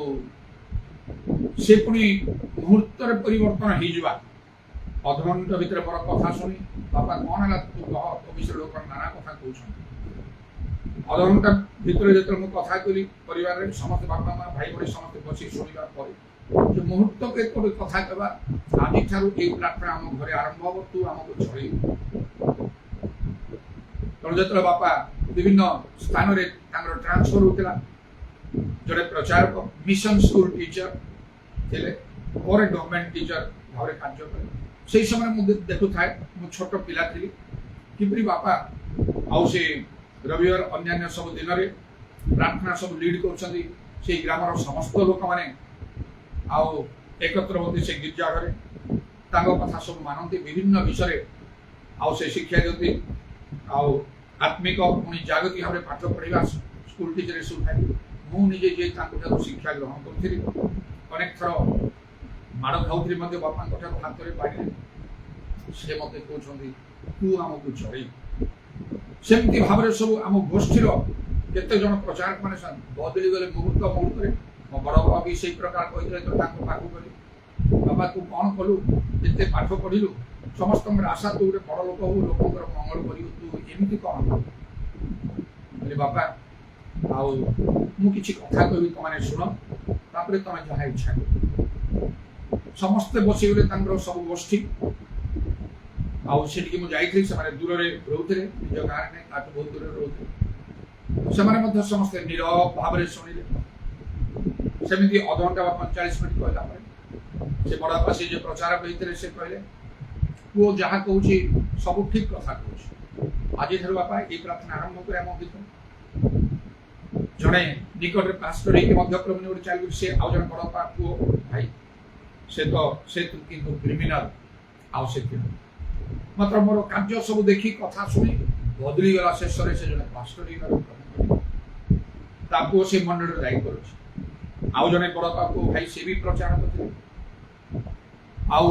ସେ ପୁଣି ମୁହୂର୍ତ୍ତରେ ପରିବର୍ତ୍ତନ ହେଇଯିବା। ଅଧଘଣ୍ଟା ଭିତରେ ମୋର କଥା ଶୁଣି, ବାପା କ'ଣ ହେଲା ତୁ କହ, ତୋ ବିଷୟରେ ଲୋକ ନାନା କଥା କହୁଛନ୍ତି। ଅଧଘଣ୍ଟା ଭିତରେ ଯେତେବେଳେ ମୁଁ କଥା କଲି, ପରିବାରରେ ସମସ୍ତେ ବାପା ମା ଭାଇ ଭଉଣୀ ସମସ୍ତେ ବସି ଶୁଣିବା ପରେ ଯେ ମୁହୂର୍ତ୍ତକେ ଗୋଟେ କଥା କହିବା, ଆଜିଠାରୁ ଏଇ ପ୍ରାର୍ଥନା ଆମ ଘରେ ଆରମ୍ଭ ହେବ, ତୁ ଆମକୁ ଛଡ଼େଇବୁ। ତେଣୁ ଯେତେବେଳେ ବାପା ବିଭିନ୍ନ ସ୍ଥାନରେ ତାଙ୍କର ଟ୍ରାନ୍ସଫର ହେଉଥିଲା, ଜଣେ ପ୍ରଚାରକ, ମିଶନ ସ୍କୁଲ ଟିଚର ଥିଲେ, ପରେ ଗଭର୍ଣ୍ଣମେଣ୍ଟ ଟିଚର ଭାବରେ କାର୍ଯ୍ୟ କଲେ। ସେହି ସମୟରେ ମୁଁ ଦେଖୁଥାଏ, ମୁଁ ଛୋଟ ପିଲା ଥିଲି, କିପରି ବାପା ଆଉ ସେ ରବିବାର ଅନ୍ୟାନ୍ୟ ସବୁ ଦିନରେ ପ୍ରାର୍ଥନା ସବୁ ଲିଡ୍ କରୁଛନ୍ତି। ସେଇ ଗ୍ରାମର ସମସ୍ତ ଲୋକମାନେ ଆଉ ଏକତ୍ର ହୁଅନ୍ତି ସେ ଗିର୍ଜା ଘରେ, ତାଙ୍କ କଥା ସବୁ ମାନନ୍ତି, ବିଭିନ୍ନ ବିଷୟରେ ଆଉ ସେ ଶିକ୍ଷା ଦିଅନ୍ତି। ଆଉ ଆତ୍ମିକ ପୁଣି ଜାଗତିକ ଭାବରେ ପାଠ ପଢ଼ିବା ସ୍କୁଲ ଟିଚର ଏସବୁ ଥାଏ। ମୁଁ ନିଜେ ଯେ ତାଙ୍କ ଠାରୁ ଶିକ୍ଷା ଗ୍ରହଣ କରୁଥିଲି, ଅନେକ ଥର ମାଡ଼ ଖାଉଥିଲି ମଧ୍ୟ ବାପାଙ୍କ ଠାରୁ ହାତରେ ପାଇଲେ। ସେ ମୋତେ କହୁଛନ୍ତି ତୁ ଆମକୁ ଛଡ଼େଇବୁ। ସେମିତି ଭାବରେ ସବୁ ଆମ ଗୋଷ୍ଠୀର କେତେ ଜଣ ପ୍ରଚାରକ ମାନେ ବଦଳି ଗଲେ ମୁହୂର୍ତ୍ତରେ। ମୋ ବଡ଼ ବାବା ବି ସେଇ ପ୍ରକାର କହିଥିଲେ, ତ ତାଙ୍କ ପାଖକୁ ଗଲି, ବାବା ତୁ କ'ଣ କଲୁ, ଏତେ ପାଠ ପଢ଼ିଲୁ, ସମସ୍ତଙ୍କର ଆଶା ତୁ ଗୋଟେ ବଡ଼ ଲୋକ ହବୁ, ଲୋକଙ୍କର ମଙ୍ଗଳ କରିବୁ, ତୁ ଏମିତି କ'ଣ କହିଲି ବାପା, ଆଉ ମୁଁ କିଛି କଥା କହିବି, ତମେ ଶୁଣ, ତାପରେ ତମେ ଯାହା ଇଚ୍ଛା କର। ସମସ୍ତେ ବସିଗଲେ ତାଙ୍କର ସବୁ ଗୋଷ୍ଠୀ। ଆଉ ସେଠିକି ମୁଁ ଯାଇଥିଲି, ସେମାନେ ଦୂରରେ ରହୁଥିଲେ, ନିଜ ଗାଁରେ ନାହିଁ, ତାଠୁ ବହୁତ ଦୂରରେ ରହୁଥିଲେ। ସେମାନେ ମଧ୍ୟ ସମସ୍ତେ ନୀରବ ଭାବରେ ଶୁଣିଲେ। ସେମିତି ଅଧଘଣ୍ଟା ବା 45 ମିନିଟ୍ କହିଲା ପରେ ସେ ବଡ଼ ବାପା, ସେ ଯେ ପ୍ରଚାରକ ହେଇଥିଲେ, ସେ କହିଲେ ପୁଅ ଯାହା କହୁଛି ସବୁ ଠିକ କଥା କହୁଛି, ଆଜିଠାରୁ ବାପା ଏଇ ପ୍ରାର୍ଥନା ଆରମ୍ଭ କରି ଆମ ଭିତରେ। ଜଣେ ନିକଟରେ ପାଷ୍ଟର ହେଇକି ମଧ୍ୟ ପ୍ରଭୁ ଗୋଟେ ଚାଲୁ, ସେ ଆଉ ଜଣେ ବଡ଼ ବାପା ପୁଅ ଭାଇ, ସେ କିନ୍ତୁ କ୍ରିମିନାଲ। ଆଉ ସେ ମାତ୍ର ମୋର କାର୍ଯ୍ୟ ସବୁ ଦେଖି କଥା ଶୁଣି ବଦଳିଗଲା। ଶେଷରେ ସେ ଜଣେ ପାଷ୍ଟର ହେଇଗଲା। ତା ପୁଅ ସେ ମଣ୍ଡଳୀର ଦାୟିତ୍ୱ ଅଛି। ଆଉ ଜଣେ ବଡ଼ ବାପା ପୁଅ ଭାଇ, ସେ ବି ପ୍ରଚାରକ ଥିଲେ, ଆଉ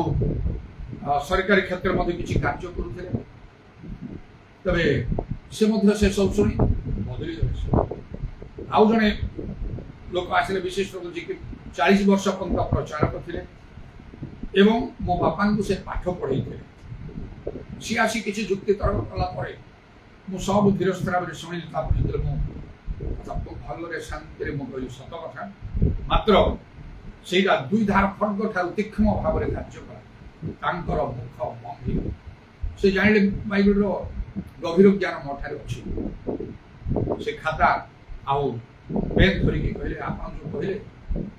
ସରକାରୀ କ୍ଷେତ୍ରରେ ମଧ୍ୟ କିଛି କାର୍ଯ୍ୟ କରୁଥିଲେ। ତେବେ ସେ ମଧ୍ୟ ସେ ସବୁ ଶୁଣି ବଦଳିଗଲେ। ଆଉ ଜଣେ ଲୋକ ଆସିଲେ, ବିଶିଷ୍ଟ ଯିଏକି 40 ବର୍ଷ ପର୍ଯ୍ୟନ୍ତ ପ୍ରଚାରକ ଥିଲେ ଏବଂ ମୋ ବାପାଙ୍କୁ ସେ ପାଠ ପଢ଼େଇଥିଲେ। ସିଏ ଆସି କିଛି ଯୁକ୍ତି ତର୍କ କଲା ପରେ ମୁଁ ସବୁ ଧୀର ସ୍ଥିର ଭାବରେ ଶୁଣିଲି। ତାପରେ ଯେତେବେଳେ ମୁଁ ଭଲରେ ଶାନ୍ତିରେ ମୁଁ କହିଲି ସତ କଥା, ମାତ୍ର ସେଇଟା ଦୁଇ ଧାର ଖଡ୍ଗ ଠାରୁ ତୀକ୍ଷ୍ଣ ଭାବରେ କାର୍ଯ୍ୟ କଲା ତାଙ୍କର ମୁଖ ବନ୍ଦ ହେଇଗଲା। ସେ ଜାଣିଲେ ବାଇବେଲର ଗଭୀର ଜ୍ଞାନ ମୋ ଠାରେ ଅଛି। ସେ ଖାତା ଆଉ ପେନ୍ ଧରିକି କହିଲେ ଆପଣ ଯୋଉ କହିଲେ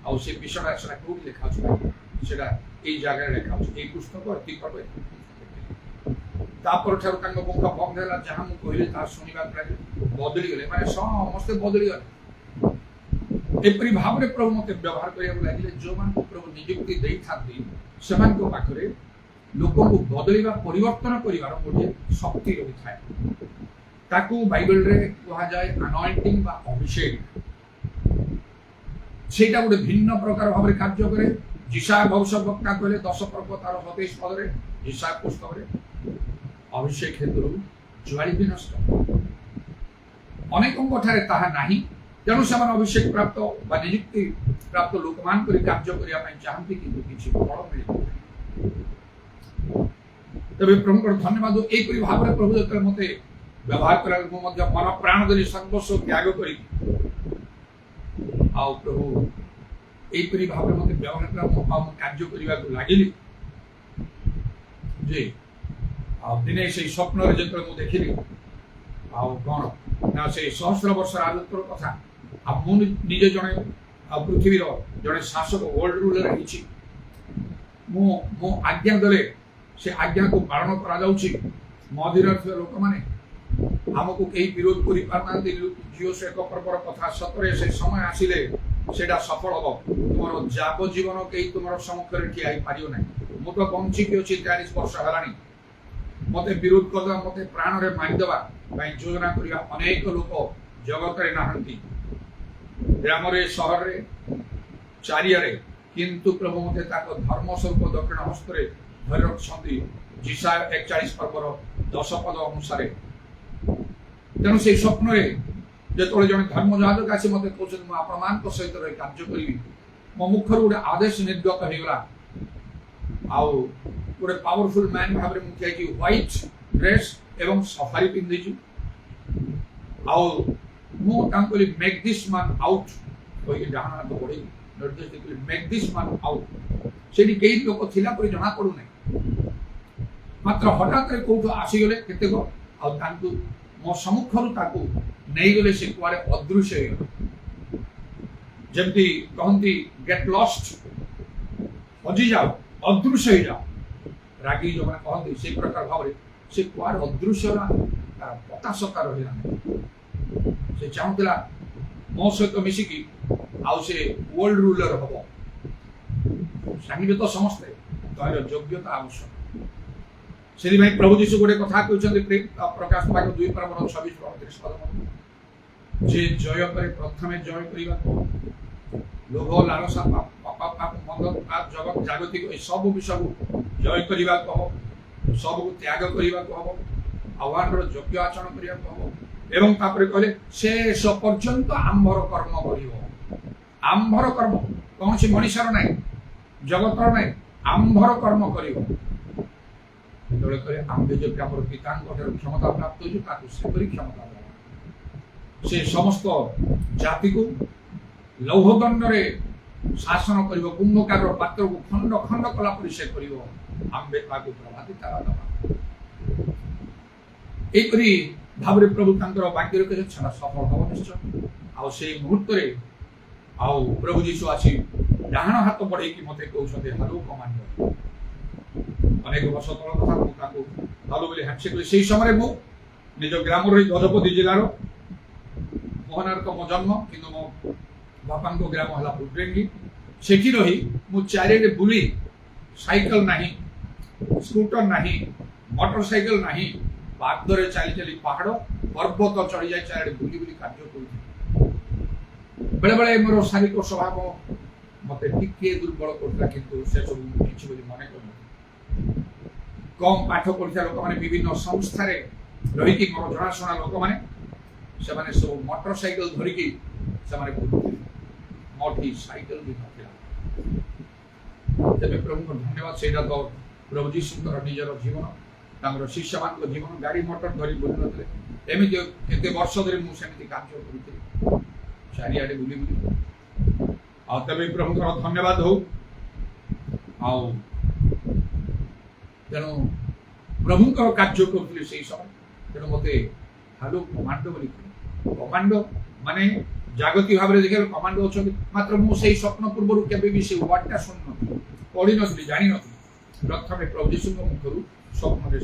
ଆଉ ସେ ବିଷୟଟା ସେଟା କୋଉଠି ଲେଖା ଅଛି ସେଟା ଏଇ ଜାଗାରେ ଲେଖା ଅଛି, ଏଇ ପୁସ୍ତକ ତାପର ଠାରୁ ତାଙ୍କ ମୁଖ ବନ୍ଦ ହେଲା। ଯାହା ମୁଁ କହିଲି ତାହା ଶୁଣିବାକୁ ଲାଗିଲେ, ବଦଳିଗଲେ, ମାନେ ସମସ୍ତେ ବଦଳିଗଲେ। ଏପରି ଭାବରେ ପ୍ରଭୁ ମତେ ବ୍ୟବହାର କରିବାକୁ ଲାଗିଲେ। ଯୋଉମାନଙ୍କୁ ପ୍ରଭୁ ନିଯୁକ୍ତି ଦେଇଥାନ୍ତି ସେମାନଙ୍କ ପାଖରେ ଲୋକଙ୍କୁ ବଦଳିବା ପରିବର୍ତ୍ତନ କରିବାର ଗୋଟିଏ ଶକ୍ତି ରହିଥାଏ। ତାକୁ ବାଇବେଲରେ କୁହାଯାଏ ଆନଏଣ୍ଟିଂ ବା ଅଭିଷେକ। ସେଇଟା ଗୋଟେ ଭିନ୍ନ ପ୍ରକାର ଭାବରେ କାର୍ଯ୍ୟ କରେ। ଯିଶାୟା ଭବିଷ୍ୟଦ୍ବକ୍ତା କହିଲେ 10 ପର୍ବ ତାର 27 ପଦରେ ଯିଶାୟା ପୁସ୍ତକରେ ଅଭିଷେକ ହେତୁରୁ ଜୁଆଳି ବି ନଷ୍ଟ। ଅନେକଙ୍କ ଠାରେ ତାହା ନାହିଁ, ତେଣୁ ସେମାନେ ଅଭିଷେକ ପ୍ରାପ୍ତ ବା ନିଯୁକ୍ତି ପ୍ରାପ୍ତ ଲୋକମାନଙ୍କ କାର୍ଯ୍ୟ କରିବା ପାଇଁ ଚାହାନ୍ତି, କିନ୍ତୁ କିଛି ଫଳ ମିଳିବ। ତେବେ ପ୍ରଭୁଙ୍କର ଧନ୍ୟବାଦ। ଏହିପରି ଭାବରେ ପ୍ରଭୁ ଯେତେବେଳେ ମତେ ବ୍ୟବହାର କଲାବେଳେ ମୁଁ ମଧ୍ୟ ମନ ପ୍ରାଣ ଦେଲି, ସର୍ବସ୍ୱ ତ୍ୟାଗ କରିକି ଆଉ ପ୍ରଭୁ ଏହିପରି ଭାବରେ ମତେ ବ୍ୟବହାର କଲା। ମୁଁ କାର୍ଯ୍ୟ କରିବାକୁ ଲାଗିଲି ଯେ ଆଉ ଦିନେ ସେଇ ସ୍ୱପ୍ନରେ ଯେତେବେଳେ ମୁଁ ଦେଖିଲି ଆଉ କଣ ନା ସେ ସହସ୍ର ବର୍ଷ ରାଜତ୍ୱର କଥା। ଆଉ ମୁଁ ନିଜେ ଜଣେ ପୃଥିବୀର ଜଣେ ଶାସକ, ୱାର୍ଲଡ ରୁଲର ହେଇଛି। ମୁଁ ଆଜ୍ଞା ଦେଲେ ସେ ଆଜ୍ଞାକୁ ପାଳନ କରାଯାଉଛି। ମନ୍ଦିରରେ ଥିବା ଲୋକମାନେ ଆମକୁ କେହି ବିରୋଧ କରିପାରୁନାହାନ୍ତି। ଝିଅ ସେ ଏକ ପର୍ବର କଥା ସତରେ ସେ ସମୟ ଆସିଲେ ସେଇଟା ସଫଳ ହବ। ତୁମର ଯାବଜୀବନ କେହି ତୁମର ସମ୍ମୁଖରେ ଠିଆ ହେଇପାରିବ ନାହିଁ। ମୁଁ ତ ବଞ୍ଚିକି ଅଛି 43 ବର୍ଷ ହେଲାଣି। ମତେ ବିରୋଧ କରିଦେବା, ମତେ ପ୍ରାଣରେ ମାରିଦେବା ପାଇଁ ଯୋଜନା କରିବା ଅନେକ ଲୋକ ଜଗତରେ ନାହାନ୍ତି, ଗ୍ରାମରେ ସହରରେ ଚାରିଆଡେ। କିନ୍ତୁ ପ୍ରଭୁ ମତେ ତାଙ୍କ ଧର୍ମ ସ୍ୱରୂପ ଦକ୍ଷିଣ ହସ୍ତରେ ଧରି ରଖିଛନ୍ତି ଯିଶାୟା 41 ପର୍ବର 10 ପଦ ଅନୁସାରେ। ତେଣୁ ସେଇ ସ୍ୱପ୍ନରେ ଯେତେବେଳେ ଜଣେ ଧର୍ମଯାଜକ ଆସି ମତେ କହୁଛନ୍ତି ମୁଁ ଆପଣମାନଙ୍କ ସହିତ ରହି କାର୍ଯ୍ୟ କରିବି, ମୋ ମୁଖରୁ ଗୋଟେ ଆଦେଶ ନିର୍ଗତ ହେଇଗଲା। ଆଉ ଗୋଟେ ପାୱାରଫୁଲ ମ୍ୟାନ ଭାବରେ ମୁଁ ଯାଇକି ହ୍ୱାଇଟ ଡ୍ରେସ ଏବଂ ସଫାରି ପିନ୍ଧିଛି। ଆଉ ମୁଁ ତାଙ୍କୁ କହିଲି ମେକ୍ ଦିସ୍ ମ୍ୟାନ୍ ଆଉଟ୍ କହିକି ଡାହାଣ ହାତ ବଢେଇ ନିର୍ଦ୍ଦେଶ ଦେଇଥିଲି ମେକ୍ ଦିସ୍ ମ୍ୟାନ୍ ଆଉଟ୍। ସେଠି କେହି ଲୋକ ଥିଲା ପରି ଜଣା ପଡୁନାହିଁ। ମାତ୍ର ହଠାତରେ କୋଉଠୁ ଆସିଗଲେ କେତେକ, ଆଉ ତାଙ୍କୁ ମୋ ସମ୍ମୁଖରୁ ତାକୁ ନେଇଗଲେ। ସେ କୁଆଡେ ଅଦୃଶ୍ୟ ହେଇଗଲେ। ଯେମିତି କହନ୍ତି ଗେଟ୍ ଲଷ୍ଟ, ହଜିଯାଅ, ଅଦୃଶ୍ୟ ହେଇଯାଅ। ରାଗି ଯୋଉମାନେ କହନ୍ତି ସେଇ ପ୍ରକାର ଭାବରେ ସେ କୁଆଡେ ଅଦୃଶ୍ୟ ହେଲା, ତାର ପତା ସତା ରହିଲା ନାହିଁ। ସେ ଚାହୁଁଥିଲା ମୋ ସହିତ ମିଶିକି ଆଉ ସେ ୱାର୍ଲଡ ରୁଲର ହବ। ଚାହିଁବେ ତ ସମସ୍ତେ, ତହିଁର ଯୋଗ୍ୟତା ଆବଶ୍ୟକ। ସେଥିପାଇଁ ପ୍ରଭୁ ଯୀଶୁ ଗୋଟେ କଥା କହିଛନ୍ତି ପ୍ରକାଶ ବାକ୍ୟ 2:26-29 ଯେ ଜୟ କରେ ପ୍ରଥମେ ଜୟ କରିବାକୁ, ଲୋଭ ଲାଳସା ମନ୍ଦ ଜଗତ ଜାଗତିକ ଏ ସବୁ ବିଷୟକୁ ଜୟ କରିବାକୁ ହବ, ସବୁକୁ ତ୍ୟାଗ କରିବାକୁ ହବ, ଆହ୍ୱାନର ଯୋଗ୍ୟ ଆଚରଣ କରିବାକୁ ହବ। ଏବଂ ତାପରେ କହିଲେ ଶେଷ ପର୍ଯ୍ୟନ୍ତ ଆମ୍ଭର କର୍ମ କରିବ। ଆମ୍ଭର କର୍ମ କୌଣସି ମଣିଷର ନାହିଁ, ଜଗତର ନାହିଁ, ଆମ୍ଭର କର୍ମ କରିବ। ଯେତେବେଳେ କହିଲେ ଆମ୍ଭେ ଯଦି ଆମର ପିତାଙ୍କ ଠାରୁ କ୍ଷମତା ପ୍ରାପ୍ତ ହୋଇଛୁ ତାକୁ ସେପରି କ୍ଷମତା ଦେବ। ସେ ସମସ୍ତ ଜାତିକୁ ଲୌହଦଣ୍ଡରେ ଶାସନ କରିବ, କୁମ୍ଭକାରର ପାତ୍ରକୁ ଖଣ୍ଡ ଖଣ୍ଡ କଲା ପରି ସେ କରିବ। ଆମ୍ଭେ ତାକୁ ପ୍ରଭାତି ତାରା ଦେବା। ଏହିପରି ଭାବରେ ପ୍ରଭୁ ତାଙ୍କର ବାକ୍ୟରେ କହିଛନ୍ତି ସେଟା ସଫଳ ହବ ନିଶ୍ଚୟ। ଆଉ ସେଇ ମୁହୂର୍ତ୍ତରେ ଆଉ ପ୍ରଭୁ ଯୀଶୁ ଆସି ଡାହାଣ ହାତ ବଢେଇକି ମତେ କହୁଛନ୍ତି ହାଲୋ କମାଣ୍ଡର। ଅନେକ ବର୍ଷ ତଳ କଥା, ମୁଁ ତାକୁ ହାଲୋ ବୋଲି ହ୍ୟାଣ୍ଡସେକ୍ କଲି। ସେଇ ସମୟରେ ମୁଁ ନିଜ ଗ୍ରାମ ରହି ଗଜପତି ଜିଲ୍ଲାର ମୋହନାରେ ତ ମୋ ଜନ୍ମ, କିନ୍ତୁ ମୋ ବାପାଙ୍କ ଗ୍ରାମ ହେଲା ବୁଡ୍ରେଙ୍ଗି। ସେଠି ରହି ମୁଁ ଚାରିଆଡେ ବୁଲି, ସାଇକେଲ ନାହିଁ, ସ୍କୁଟର ନାହିଁ, ମୋଟର ସାଇକେଲ ନାହିଁ, ପାଦରେ ଚାଲି ଚାଲି ପାହାଡ ପର୍ବତ ଚଢି ଯାଇ ଚାରିଆଡେ ବୁଲି ବୁଲି କାର୍ଯ୍ୟ କରୁଥିଲି। ବେଳେ ବେଳେ ମୋର ଶାରୀରିକ ସ୍ୱଭାବ ମତେ ଟିକେ ଦୁର୍ବଳ କରୁଥିଲା, କିନ୍ତୁ ସେସବୁ କିଛି ବୋଲି ମନେ କରୁନଥିଲି। କମ୍ ପାଠ ପଢିଥିବା ଲୋକମାନେ ବିଭିନ୍ନ ସଂସ୍ଥାରେ ରହିକି ମୋର ଜଣାଶୁଣା ଲୋକମାନେ ସେମାନେ ସବୁ ମୋଟର ସାଇକେଲ ଧରିକି ସେମାନେ ବୁଲୁଥିଲେ। ମୋଠି ସାଇକେଲ ବି ନଥିଲା। ତେବେ ପ୍ରଭୁଙ୍କ ଧନ୍ୟବାଦ, ସେଇଟା ତ ପ୍ରଭୁ ଯୀଶୁଙ୍କର ନିଜର ଜୀବନ, ତାଙ୍କର ଶିଷ୍ୟମାନଙ୍କ ଜୀବନ। ଗାଡି ମୋଟର ଧରି ବୁଲି ନଥିଲେ। ଏମିତି କେତେ ବର୍ଷ ଧରି ମୁଁ ସେମିତି କାର୍ଯ୍ୟ କରୁଥିଲି, ଚାରିଆଡେ ବୁଲି ବୁଲି। तेरे प्रभु धन्यवाद हो तेणु प्रभु कार्य करुले से समय तेणु मत हालो कमांडो बोली कमांडो माने जागतिक भाव में देखा कमांडो अच्छा मात्र मुझे स्वप्न पूर्व के से वार्डटा शुणी पढ़ी नी जानी प्रथम प्रभु यीशु मुखर स्वप्न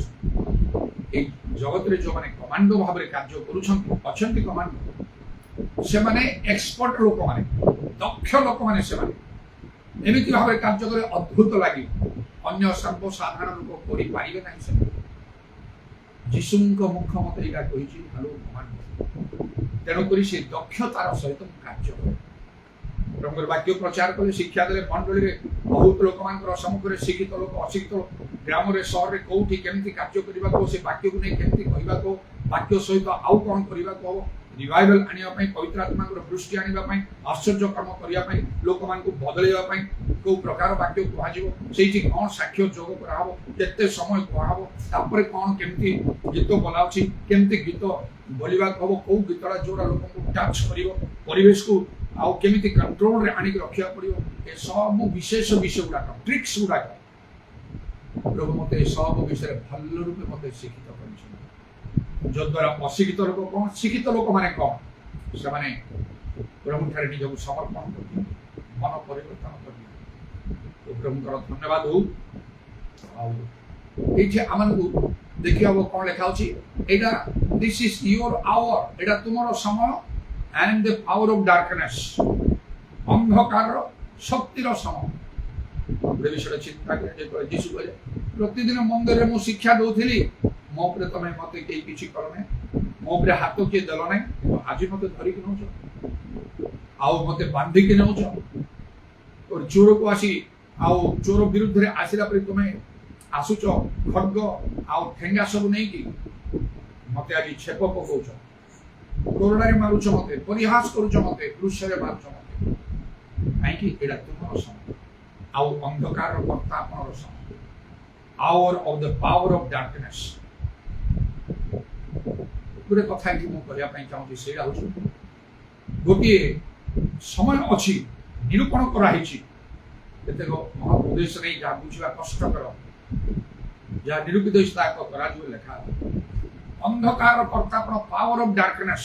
जगत में जो मैंने कमांडो भाव में कार्य कर कमांडो से माने एक्सपर्ट लोक माने दक्ष लोक माने से माने एमिति भाव में कार्य करे अद्भुत लगे अन्य सर्वसाधारण लोक करि पारिबे नाही से यीशुଙ୍କ मुख मत एटा कहिछि हालो कमांडो तेणु करी से दक्षतार सहित कार्य करे प्रभुर वाक्य प्रचार कले शिक्षा देले मंडली रे बहुत लोक मानकर सम्मुख रे शिक्षित लोक अशिक्षित ग्राम रे शहर रे कोठी केमिति कार्य करिबा को से वाक्य को नै केमिति कहिबा को वाक्य सहित आउ कोन करिबा को रिवाइवल आनिबा पई पवित्र आत्मा को दृष्टि आनिबा पई आश्चर्य कर्म करिया पई लोक मान को बदलैबा पई को प्रकार वाक्य कुहा जिवो सेठी कोन साक्ष्य जोग कराबो केते समय कुहाबो तापर कोन केमिति गीत बोलाउछि केमिति गीत बोलिबा हबो को गीतरा जोरा लोक को टच करिवो परिवेश को आउ केमिति कंट्रोल रे आनि रखिया पड़ियो ए सब विशेष विषय गुडा ट्रिक्स गुडा प्रभु मते सब विषय भल रूपे मते शिक्षित करछि जो द्वारा अशिक्षित लोक कौन शिक्षित लोक माने कौन से माने प्रभु ठारे निजको समर्पण कर मन परिवर्तन कर प्रभु धन्यवाद हो एठी आमन को देखिया वो कौन लिखा अछि एटा दिस इज योर आवर एटा तुमरो समय and the power of darkness अंधकार शक्तिर समय विषय चिंता करे यीशु कहले प्रतिदिन मंदिर में मु शिक्षा दउथिली मो पर तमे मते केई किछि करने मो पर हाथ के दल नै आज मते धरि के नउछ आउ मते बांधी के नउछ और चोर को आसी आउ चोर विरुद्ध रे आसिला पर तमे आसुच खड्ग आउ ठेंगा सब नै की मते आज छेप पकोछ कोरोना रे मारुछ मते परिहास करूछ मते क्रूस रे मारुछ मते काई की एडा तुमरो समय आउ अंधकार रो कर्तापन रो समय hour of the power of darkness गोटे कथा कि मुझे चाहूँगी से गोटे समय अच्छी निरूपण कराई केतेक महाउद्देश नहीं जहाँ बुझा कष्टकर जहाँ निरूपित लेखा अंधकार कर्तापन पावर ऑफ डार्कनेस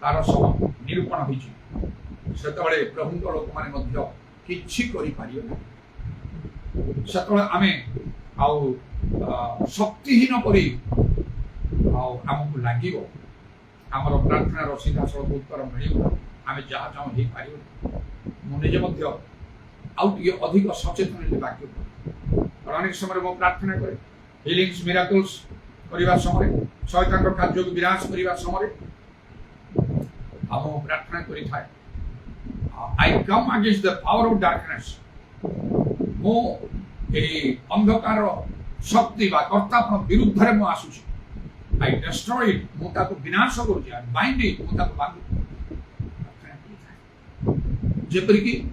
तार सब निरूपण होते प्रभु लोक मैंने किछि करि पारिबे ना आमे आउ शक्तिहीन परी आमको लगे आमर प्रार्थनार सीधासल उत्तर मिल आम जहाँ चाहूँ हो पार मुझे आउे अधिक सचेतन वाक्य अनेक समय मो प्रार्थना करे हिलिंग्स मिराकल्स करने समय शयतान कार्य को विनाश करने समय आम प्रार्थना करें I come against the power of darkness मो अंधकार शक्ति कर्तापन विरुद्ध में आसूची I destroy it, मुता को विनाश करूची I bind it, मुता को बांधु जेपरि कि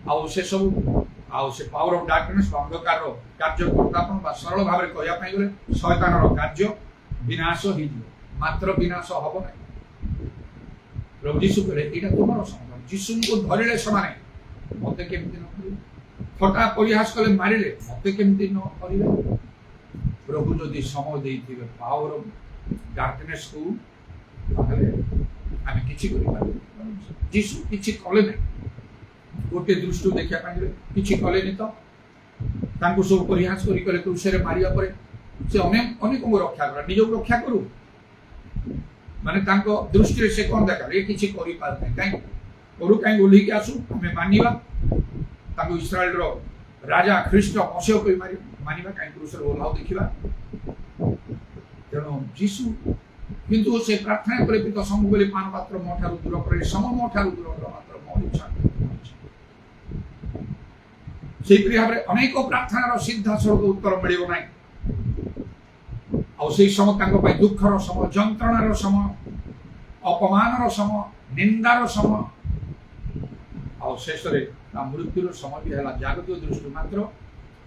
आउ से सब आउ से पावर ऑफ डार्कनेस अंधकार कार्य कर्तापन बा सरल भाव में कहया पई गले शयतान रो कार्य विनाश हो मात्र विनाश हबो नै प्रभु यीशु कहले एटा तुमरो समय यीशु को धरिले समाने मते केमति न करिवे फटा परिहास कले मारिले मते केमति न करिवे प्रभु जदि समय देइथिबे पावर ऑफ डार्कनेस को आम किसी जीशु किसी कले ना गोटे दृष्टि देखा किसी कले तो सब परिहास कर क्रूस मारिया से अनेक को रक्षा कर निज को रक्षा करू माने दृष्टि से कौन देखा ये किसी करूँ कहीं ओल्ल आसू आम मानवा इस्राएल राजा ख्रीष्ट मसीह को मानवा कहीं क्रूस ओह्लाव देखा तेणु जीशु किंतु से प्रार्थना करे पिता समूह बोले पान पात्र मो ठारू दूर करे सम मो ठारू दूर कर मात्र मो इच्छा से भाव में अनेक प्रार्थनार सीधा सड़क उत्तर मिल ना आई समय दुखर समय जंत्रणार समय अपमान समय निंदार समय शेष मृत्युर समय भी है जागतिक दृष्टि मात्र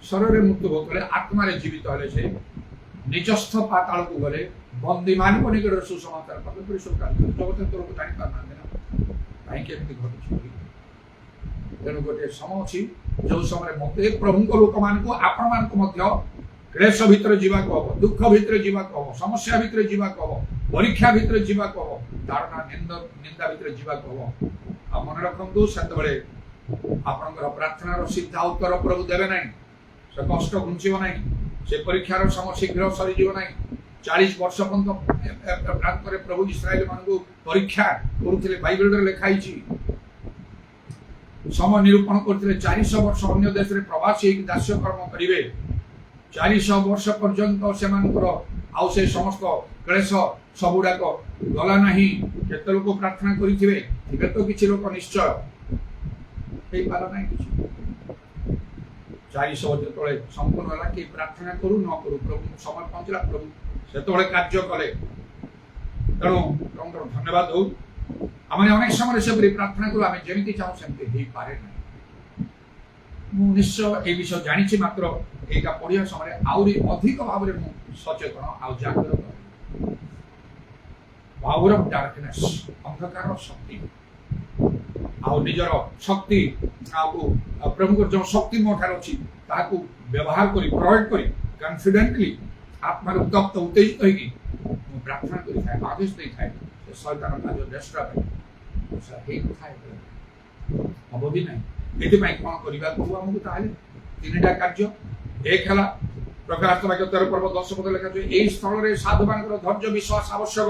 शरीर मृत्यु भोग कले आत्मा जीवित हेले से निजस्थ पाताल को गले बंदी मान को निकट सुसमाचार जगत तौर को जानी पार ना कहीं घटुच तेणु गोटे समय अच्छी जो समय मत प्रभु लोक मान आपण मान क्लेश भितर जीवा हम दुख भितर जीवा हम समस्या भितर जीवा हम परीक्षा भितर जीवा हम धारणा निंदा भितर जीवा हम मन रखु से आपणकर प्रार्थनार सीधा उत्तर प्रभु देवे ना से कष्ट घुंचब ना से परीक्षार समय शीघ्र सरीज ना 40 वर्ष पर्यंत प्रभु इस्राएल मान परीक्षा करुले बाइबल लिखाई समय निरूपण करते 400 वर्ष अन्य देश में प्रवासी दास्य कर्म करेंगे 400 वर्ष पर्यंत से से समस्त क्लेश सबुड़ाक गला ना केते लोक प्रार्थना करेंगे तो किसी लोक निश्चय पारा ना 400 वर्ष तले संपूर्ण है कि प्रार्थना करू न करू प्रभु समय पहुंचला प्रभु से कार्य कले तेणु प्रभु धन्यवाद हो आम अनेक समय से प्रार्थना करूँ आम जमी चाहूँ सेमती हो पारे ना निश्चय ये विषय जानी मात्र यहाँ पढ़िया समय आहरी अधिक भाव में सचेतन आउ जागृत पावर ऑफ डार्कनेस अंधकार शक्ति आउ निजर शक्ति प्रभु जो शक्ति मो ठार अच्छी व्यवहार कर प्रयोग कर कॉन्फिडेंटली आत्मार उत्तप्त उत्तेजित हो प्रार्थना करें आदेश दे था शैतान कार्य डेस्ट्रा हम भी ना ये कौन करने को आमको ताले 3टा कार्य एक है प्रकाश वाक्य 13 पर्व 10 पद लिखा यही स्थल में साधु मान धैर्य विश्वास आवश्यक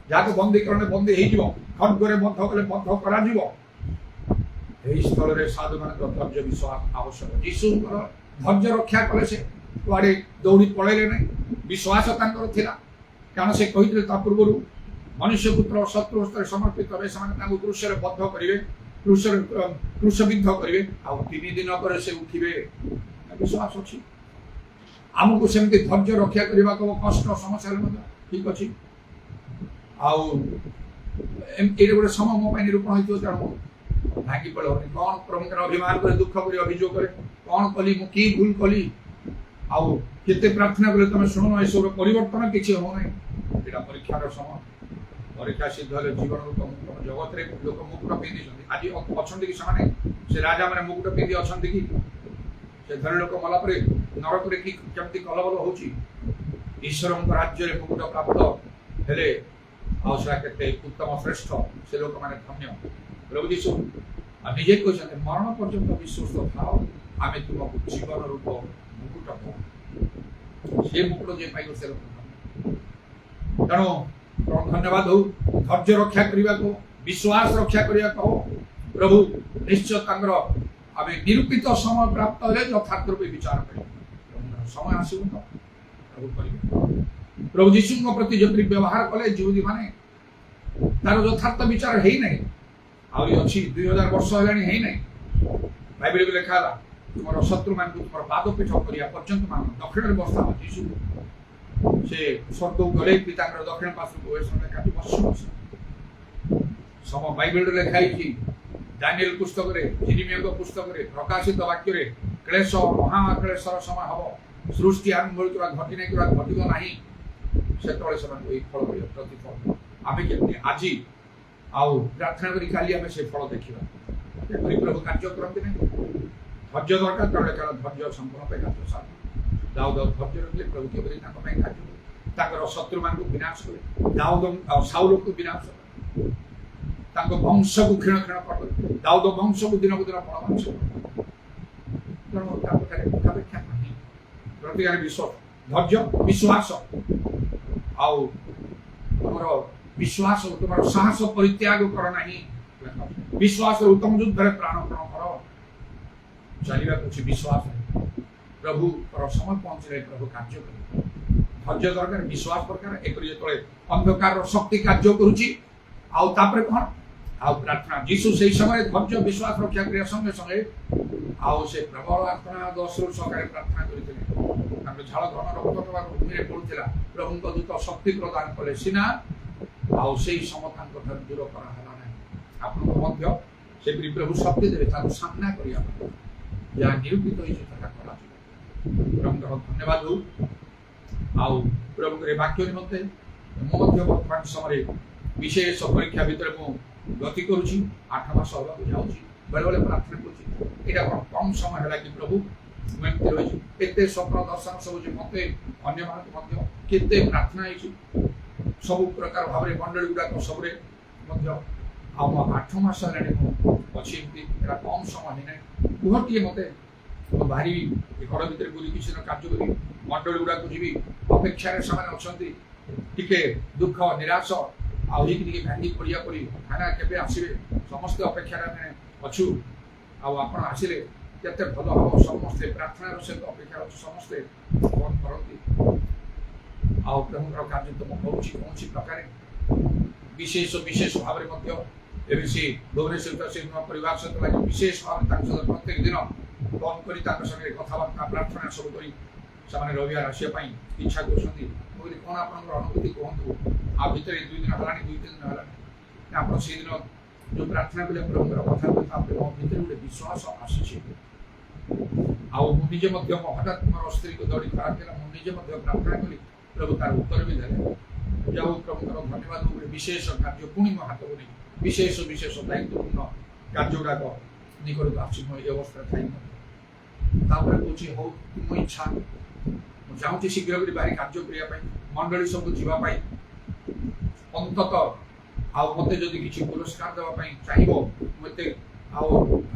जहाँ बंदीकरण बंदी हो खड्गे बद्ध कले बद्ध कर स्थल में साधु मान धैर्य विश्वास आवश्यक यीशु धैर्य रक्षा कले से कुआड़े दौड़ी पड़े ना विश्वास कारण से कही पूर्व मनुष्य पुत्र शत्रु हस्ते समर्पित हे से क्रूश बद्ध करेंगे क्रूशबिद्ध करेंगे आ 3 दिन पर से उठे विश्वास अच्छी आमको सेमती धैर्य रक्षा करने को कष्ट समस्या ठीक अच्छे आगे गोटे समय मो निरूपण हो भांगी पड़े कौन प्रभु अभिमान कर दुख कर अभियोग करे कौन कली मु कि भूल कली आते प्रार्थना कले तुम शुणु ये सब परिवर्तन किसी होना यहाँ परीक्षार समय परीक्षा सिद्ध है जीवन जगत में लोक मुकुट पिंधि आज अच्छा कि से राजा मैंने मुकुट पिंधि अच्छा कि से धर लोक मलापर नरक कमी कलबल हो ईश्वर राज्य में मुकुट प्राप्त हेले आते उत्तम श्रेष्ठ से लोक मैंने धन्य प्रभु यीशु निजे कहते मरण पर्यंत विश्वस्त थाओ आम तुमको जीवन रूप मुकुट से मुकुट जे पाइब से तेणु धन्यवाद हो धैर्य रक्षा करने को विश्वास रक्षा करने को प्रभु निश्चय आम निरूपित समय प्राप्त है यथार्थ रूपे विचार करें समय आसो तो प्रभु करेंगे प्रभु यीशु प्रति जो व्यवहार कले यहूदी माने तार यथार्थ विचार है ना आहरी अच्छी 2000 वर्ष है बाइबल भी लिखा तुम शत्रु मान तुम पादपीठ करा पर्यंत मान दक्षिण में बसा यीशु से स्वर्ग गले पिता दक्षिण पार्श्व पश्चिम समय बाइबल लिखाई दानिएल पुस्तक जिरिमिया पुस्तक प्रकाशित वाक्य क्लेश महाक्लेशर समय हम सृष्टि आरंभ होता घटी नहीं घटग ना से फल प्रतिफल आम केमती आज प्रार्थना करी काली आम से फल देखा प्रभु कार्य करते नहीं धैर्य दरकार धैर्य संपूर्ण दाऊद धैर्य रखिले प्रभु केवल कार्य शत्रु मान विनाश करे दाऊद साउल को विनाश करे वंश को क्षीण क्षीण कर दाऊद वंश को दिन को दिन फलवंश कथापेक्षा नहीं प्रतिकार विश्वास धैर्य विश्वास आमर विश्वास तुम साहस परित्याग कर ना विश्वास उत्तम युद्ध प्राणपण कर चलवा कुछ विश्वास प्रभु समय पहुंचले प्रभु कार्य कर धैर्य दरकार विश्वास दरकार एक जो अंधकार शक्ति कार्य करुच्ची कौन प्रार्थना यीशु से समय धैर्य विश्वास रक्षा करने संगे संगे से प्रबल आत्मा 10 सहकार प्रार्थना करते झाड़ घन रक्त प्रवाह भूमि में पड़ूला प्रभु दूत शक्ति प्रदान कले सीना से समता दूर कराला ना आपको से प्रभु शक्ति देवे सामना करने जहाँ निरूपित हो प्रभु धन्यवाद हो प्रभु वाक्य निमंते बर्तमान समय विशेष परीक्षा भितर गति करुच्ची 8 मास होगा जाऊँगी बेले बेले प्रार्थना कर एटा कम समय है कि प्रभु मुझे रही एत स्वप्न दर्शन सब मत अन्य मान केते प्रार्थना सब प्रकार भाव मंडली गुड़ाक सब आम 8 मास अच्छी कम समय है कुह टे मत बाहरी घर भितर बुली किसी कार्य करी मंडली गुड़ाक जी अपेक्षार से अच्छा टिके दुख निराश आगे भांगी पड़ा पड़ी खाना केवे आसवे समस्ते अपेक्षार अच्छु आपण आसिले केते भल हम समस्ते प्रार्थनार सहित अपेक्षा अच्छे समस्ते फोन करती प्रभुर कार्य तुम कौन प्रकार विशेष विशेष भाव में से भुवनेश्वर से परिवार सहित लगे विशेष भाव प्रत्येक दिन फोन कर कथबार्ता प्रार्थना सब कर रविवार आसवाई इच्छा कर कौन आप अनुभूति कहतु आ भितर 2 दिन है 2-3 दिन है आप से दिन जो प्रार्थना कले प्रभुर कथा भितर गोटे विश्वास आसी मुझे हठात मोर स्त्री को दौड़ी खराब है मुझे प्रार्थना कली प्रभु तार उत्तर भी देते जाओ प्रभुर धन्यवाद विशेष कार्य पुणी मो हाथ नहीं विशेष विशेष दायित्वपूर्ण कार्य गुड़ाक निकट आसी अवस्था थी कौन हो तुम इच्छा चाहूँ शीघ्र बाहरी कार्य करने मंडली सब जावाई अंतत मत जदि किसी पुरस्कार देवाई चाहिए मत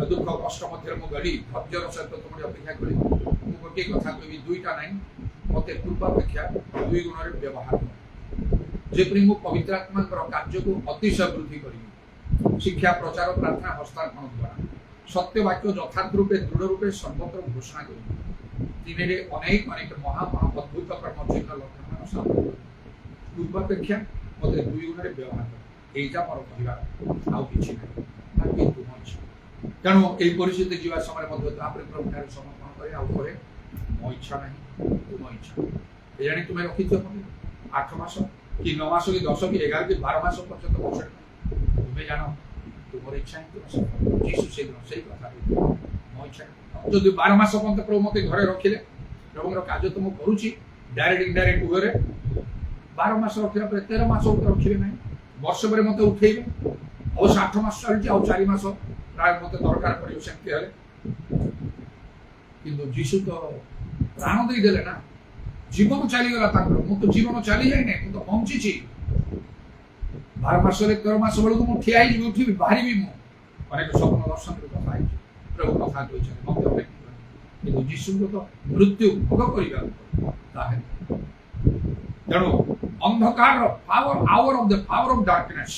दुख कष्ट मध्य गली धैर्यर सहित तुम अपेक्षा करी मुझे गोटे कथा कह 2टा ना मत पूर्वापेक्षा 2 गुण व्यवहार जेपरी मु पवित्र आत्मा कार्य को अतिशय वृद्धि करी शिक्षा प्रचार प्रार्थना हस्तार्पण द्वारा सत्य वाक्य यथार्थ रूपे दृढ़ रूपे सर्वत्र घोषणा करी दिन अनेक अनेक महान अद्भुत कर्म चिन्ह लक्षण पूर्वापेक्षा मत 2 गुण व्यवहार यहीटा मोर कहवार आउ कि ना तुम इच्छा तेणु यही परिस्थिति जीवा समय प्रभु समर्पण करे मो इच्छा ना तुम इच्छा ये तुम्हें रखी 8 मास कि 9 मास कि 10 कि 11 कि 12 मास पर्यटन बस तुम्हें जान तुम इच्छा जीशु से से कथा मो इच्छा जो 12 मास पर्यटन प्रभु मत घरे रखिले प्रभुर कार्य तो मुझे करुच्ची डायरेक्ट इनडायरेक्ट वे 12 मास रखा 13 मास रखे ना वर्ष पर मत उठेबे अवश्य 8 मास चलती आ 4 मास प्राय मत दरकार पड़े किंतु जीशु तो प्राण देदेले ना जीवन चलीगला मु तो जीवन चली जाए ना तो बंची 12 मास 13 मास बेलू मुझे ठिया उठी बाहरी मुझे अनेक स्वप्न दर्शन कथा प्रभु कथा कही मत कि जीशु को तो मृत्यु भोग करवा तेणु अंधकार power hour of the power of darkness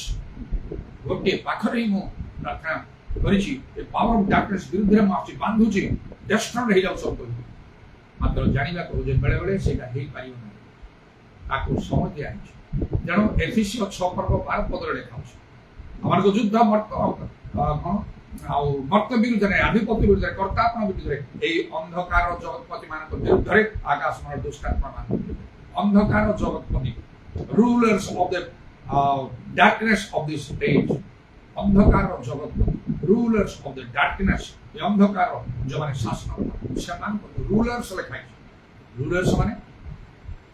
गोटे पाखरे ही मु प्रार्थना करिछि ए पावर ऑफ डार्कनेस विरुद्ध में आछि बांधुछि डिस्ट्रॉय हो जाउ सब मात्र जानिबा को जे बेले बेले सेटा हेई पारियो ना ताको समय दिया आछि तेणु एफिसियो 6 पर्व 12 पद लेखा अछि हमर को युद्ध मर्त विरुद्ध ने आधिपत्य विरुद्ध कर्तापन विरुद्ध ए अंधकार जगतपति मान विरुद्ध आकाश मन दुष्टात्मा मान अंधकार जगतपति rulers of the darkness of this age अंधकार जगत रूलर्स ऑफ द डार्कनेस ये अंधकार जो माने शासन समान रूलर्स लिखाई रूलर्स माने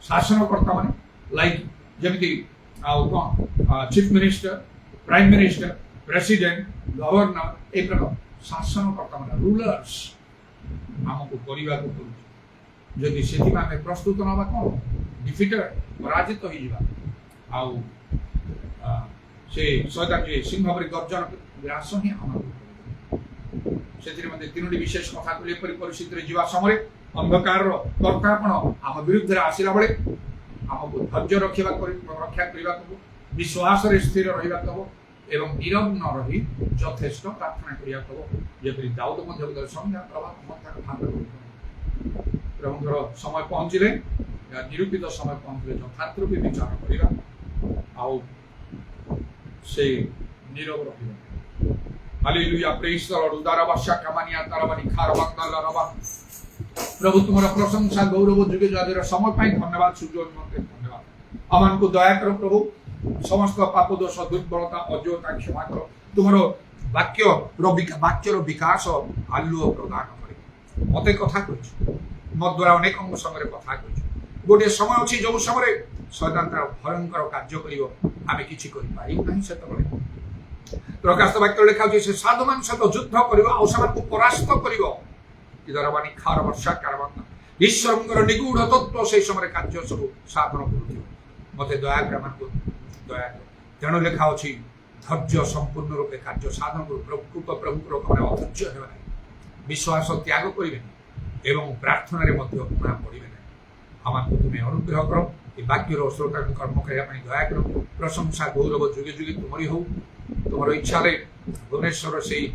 शासनकर्ता माने लाइक जेमिति कौन chief minister prime minister president governor ए प्रकार शासनकर्ता माने रूलर्स हमको करबा को पड़ुछि जदि सेति माने प्रस्तुत नबा कोन डिफिटेड पराजित हो जिबा आउ से शैतान जे सिंह भाव गर्जन ग्रास ही आम से तीनोटी विशेष कथा कले परिस्थिति जीवा समय अंधकार कर्तापण आम विरुद्ध आसला बेले आमको धैर्य रक्षा करने विश्वास स्थिर रहा एवं नीरव न रही यथेष्ट प्रार्थना करने दाऊद संध्या प्रभात प्रभुर समय पहुँचले निरूपित समय पहुँचले यथार्थ रूपे विचार करवा से नीरव रहिबा हालेलुया प्रेज द लॉर्ड उदारबाशा कामानिया ताराबानी खारबांदाला रबा प्रभु तुम्हारा प्रशंसा गौरव जुगे जादेर समय पाई धन्यवाद सुजोग मते धन्यवाद अमान को दया करो प्रभु समस्त पाप दोष दुर्बलता अज्ञता क्षमा करो तुम्हारो वाक्यर विकास आलुओ प्रदान करे मते कथा कहछ मत द्वारा अनेक संगे कथा कहछ गोटे समय अछि जो समय शैतान तार भयंकर कार्य करिवो आमे किछि करि पारि नाही सेतबेले ପ୍ରକାଶ ବାକ୍ୟରେ ଲେଖା ଅଛି ସେ ସାଧୁମାନଙ୍କ ସହିତ ଯୁଦ୍ଧ କରିବ ଆଉ ସେମାନଙ୍କୁ ପରାସ୍ତ କରିବ। ଇଦରବାଣୀ ଖାର ବର୍ଷା କାରବାନ ଈଶ୍ୱରଙ୍କର ନିଗୁଢ ତତ୍ତ୍ୱ ସେଇ ସମୟରେ କାର୍ଯ୍ୟ ସବୁ ସାଧନ କରୁଥିବ। ମତେ ଦୟାକରି ଆମକୁ ଦୟା କର। ତେଣୁ ଲେଖା ଅଛି ଧୈର୍ଯ୍ୟ ସମ୍ପୂର୍ଣ୍ଣ ରୂପେ କାର୍ଯ୍ୟ ସାଧନ କରୁ। ପ୍ରଭୁଙ୍କର ଲୋକମାନେ ଅଧୈର୍ଯ୍ୟ ହେବେ ନାହିଁ, ବିଶ୍ୱାସ ତ୍ୟାଗ କରିବେନି ଏବଂ ପ୍ରାର୍ଥନାରେ ମଧ୍ୟ ଉଣା ପଡ଼ିବେ ନାହିଁ। ଆମକୁ ତୁମେ ଅନୁଗ୍ରହ କର। ଏ ବାକ୍ୟର ଶ୍ରୋତାଙ୍କୁ କର୍ମ କରିବା ପାଇଁ ଦୟା କର। ପ୍ରଶଂସା ଗୌରବ ଯୁଗେ ଯୁଗେ ତୁମରି ହଉ। ତୁମର ଇଚ୍ଛାରେ ଭୁବନେଶ୍ୱର ସେଇ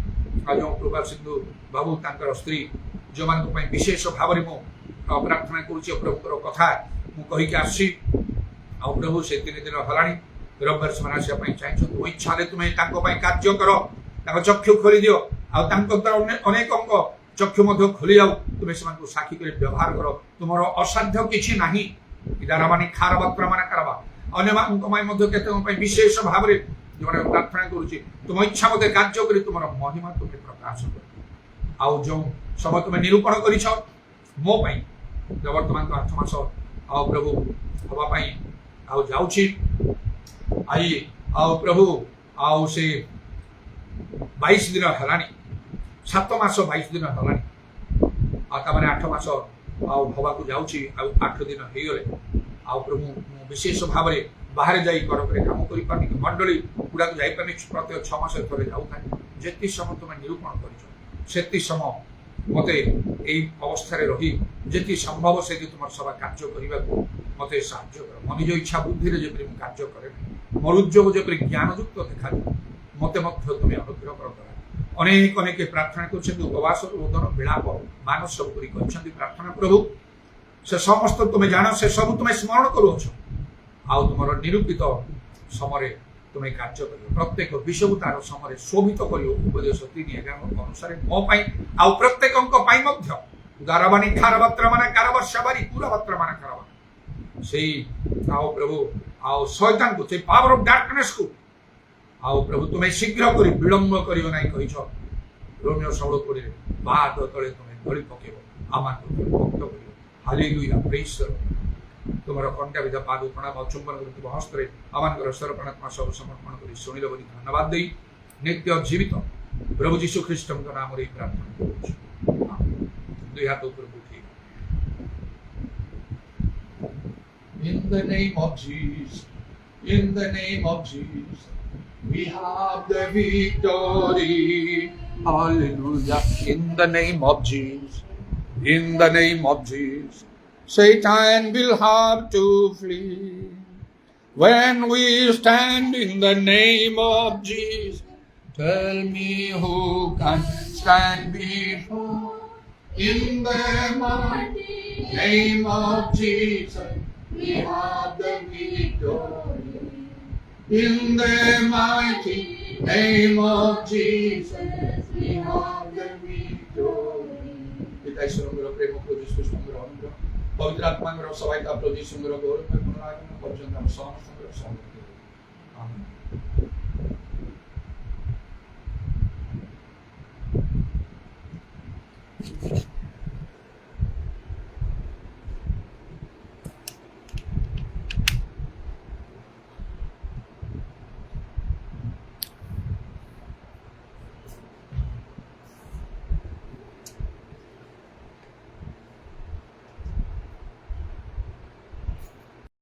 ଯେଉଁ କୃପା ସିନ୍ଧୁ ବାବୁ ତାଙ୍କର ସ୍ତ୍ରୀ ଯେଉଁମାନଙ୍କ ପାଇଁ ବିଶେଷ ଭାବରେ ମୁଁ ପ୍ରାର୍ଥନା କରୁଛି ପ୍ରଭୁଙ୍କର କଥା ମୁଁ କହିକି ଆସିଛି। ଆଉ ପ୍ରଭୁ ସେ 3 ଦିନ ହେଲାଣି ରବିବାର ସେମାନେ ଆସିବା ପାଇଁ ଚାହିଁଛନ୍ତି। ମୋ ଇଚ୍ଛାରେ ତୁମେ ତାଙ୍କ ପାଇଁ କାର୍ଯ୍ୟ କର, ତାଙ୍କ ଚକ୍ଷୁ ଖୋଲି ଦିଅ। ଆଉ ତାଙ୍କ ଦ୍ୱାରା ଅନେକଙ୍କ ଚକ୍ଷୁ ମଧ୍ୟ ଖୋଲି ଯାଉ। ତୁମେ ସେମାନଙ୍କୁ ସାକ୍ଷୀ କରି ବ୍ୟବହାର କର। ତୁମର ଅସାଧ୍ୟ କିଛି ନାହିଁ। ଇଦାରାବାନୀ ଖାରବା ପ୍ରମାଣ କରବା। ଅନ୍ୟମାନଙ୍କ ପାଇଁ ମଧ୍ୟ କେତେଙ୍କ ପାଇଁ ବିଶେଷ ଭାବରେ ଯେଉଁମାନେ ପ୍ରାର୍ଥନା କରୁଛି ତୁମ ଇଚ୍ଛା ମତେ କାର୍ଯ୍ୟ କରି ତୁମର ମହିମା ତୁମେ ପ୍ରକାଶ କର। ଆଉ ଯେଉଁ ସମୟ ତୁମେ ନିରୂପଣ କରିଛ ମୋ ପାଇଁ ବର୍ତ୍ତମାନ 8 ମାସ ଆଉ ପ୍ରଭୁ ହବା ପାଇଁ ଆଉ ଯାଉଛି ଆଇ ଆଉ ପ୍ରଭୁ ଆଉ ସେ 22 ଦିନ ହେଲାଣି 7 ମାସ 22 ଦିନ ହେଲାଣି ଆଉ ତାମାନେ 8 ମାସ ଆଉ ହବାକୁ ଯାଉଛି ଆଉ 8 ଦିନ ହେଇଗଲେ। ଆଉ ପ୍ରଭୁ ମୁଁ ବିଶେଷ ଭାବରେ ବାହାରେ ଯାଇ କଟକରେ କାମ କରିପାରୁନି, ମଣ୍ଡଳୀ ଗୁଡ଼ାକୁ ଯାଇପାରୁନି, ପ୍ରତ୍ୟେକ 6 ମାସରେ ଥରେ ଯାଉଥାଏ। ଯେତିକି ସମୟ ତୁମେ ନିରୂପଣ କରିଛ ସେତିକି ସମୟ ମତେ ଏଇ ଅବସ୍ଥାରେ ରହି ଯେତିକି ସମ୍ଭବ ସେତିକି ତୁମର ସଭା କାର୍ଯ୍ୟ କରିବାକୁ ମତେ ସାହାଯ୍ୟ କର। ମୋ ନିଜ ଇଚ୍ଛା ବୁଦ୍ଧିରେ ଯେପରି ମୁଁ କାର୍ଯ୍ୟ କରେ ମୋର ଉଦ୍ଯୋଗ ଯେପରି ଜ୍ଞାନଯୁକ୍ତ ଦେଖାଯିବ ମତେ ମଧ୍ୟ ତୁମେ ଅନୁଗ୍ରହ କର। ଅନେକ ପ୍ରାର୍ଥନା କରୁଛନ୍ତି, ଉପବାସ ରୋଦନ ବିଳାପ ମାନସ ସବୁ କରି କରିଛନ୍ତି ପ୍ରାର୍ଥନା। ପ୍ରଭୁ ସେ ସମସ୍ତ ତୁମେ ଜାଣ, ସେ ସବୁ ତୁମେ ସ୍ମରଣ କରୁଅଛ। ଆଉ ତୁମର ନିରୂପିତ ସମୟରେ ତୁମେ କାର୍ଯ୍ୟ କରିବ। ପ୍ରତ୍ୟେକ ବିଷୟକୁ ତାର ସମୟରେ ଶୋଭିତ କରିବ। ଉପଦେଶ 3:11 ଅନୁସାରେ ମୋ ପାଇଁ ଆଉ ପ୍ରତ୍ୟେକଙ୍କ ପାଇଁ ମଧ୍ୟ ଦାରବାଣୀ ଖାରବାତ୍ରା ମାନେ କାରବର୍ଷାବାରୀ ପୁରା ବାତ୍ରା ମାନେ କାରବା ସେଇ ଆଉ ପ୍ରଭୁ ଆଉ ଶୈତାନକୁ ସେଇ ପାୱାର ଅଫ ଡାର୍କନେସକୁ ଆଉ ପ୍ରଭୁ ତୁମେ ଶୀଘ୍ର କରି ବିଳମ୍ବ କରିବ ନାହିଁ କହିଛ। ରୋମିଓ 16:20 ବାଦ ତଳେ ତୁମେ ଧଳି ପକେଇବ ଆମକୁ ମୁକ୍ତ କରିବ। ହାଲେଲୁୟା ପ୍ରେଜ୍ ଦ ଲର୍ଡ। ତୁମର କଣ୍ଟାବିଧ ପାଦ ପ୍ରଣାମ ଚୁମ୍ବନ କରୁଥିବା ହସ୍ତରେ ଆମମାନଙ୍କର ସ୍ୱରପ୍ରାଣାତ୍ମା ସବୁ ସମର୍ପଣ କରି ଶୁଣିଲ ବୋଲି ଧନ୍ୟବାଦ ଦେଇ ନିତ୍ୟ ଜୀବିତ ପ୍ରଭୁ ଯୀଶୁ ଖ୍ରୀଷ୍ଟଙ୍କ ନାମରେ ଏହି ପ୍ରାର୍ଥନା କରୁଛୁ। 2 ହାତ ଉପରକୁ ଉଠେଇ। In the name of Jesus, in the name of Jesus, we have the victory. Hallelujah. In the name of Jesus, in the name of Jesus, Satan will have to flee. When we stand in the name of Jesus, tell me who can stand before. In the mighty name of Jesus, we have the victory. In the mighty name of Jesus, we have the victory. पिता ईश्वरଙ୍କର ପ୍ରେମ ପ୍ରଭୁ ଯୀଶୁଙ୍କର ଅନୁଗ୍ରହ ପବିତ୍ର ଆତ୍ମାଙ୍କର ସହାୟତା ପ୍ରଭୁ ଯୀଶୁଙ୍କର ଗୌରବ ପୁନରାଗମନ ପର୍ଯ୍ୟନ୍ତ ଆମ ସମସ୍ତଙ୍କର ସହ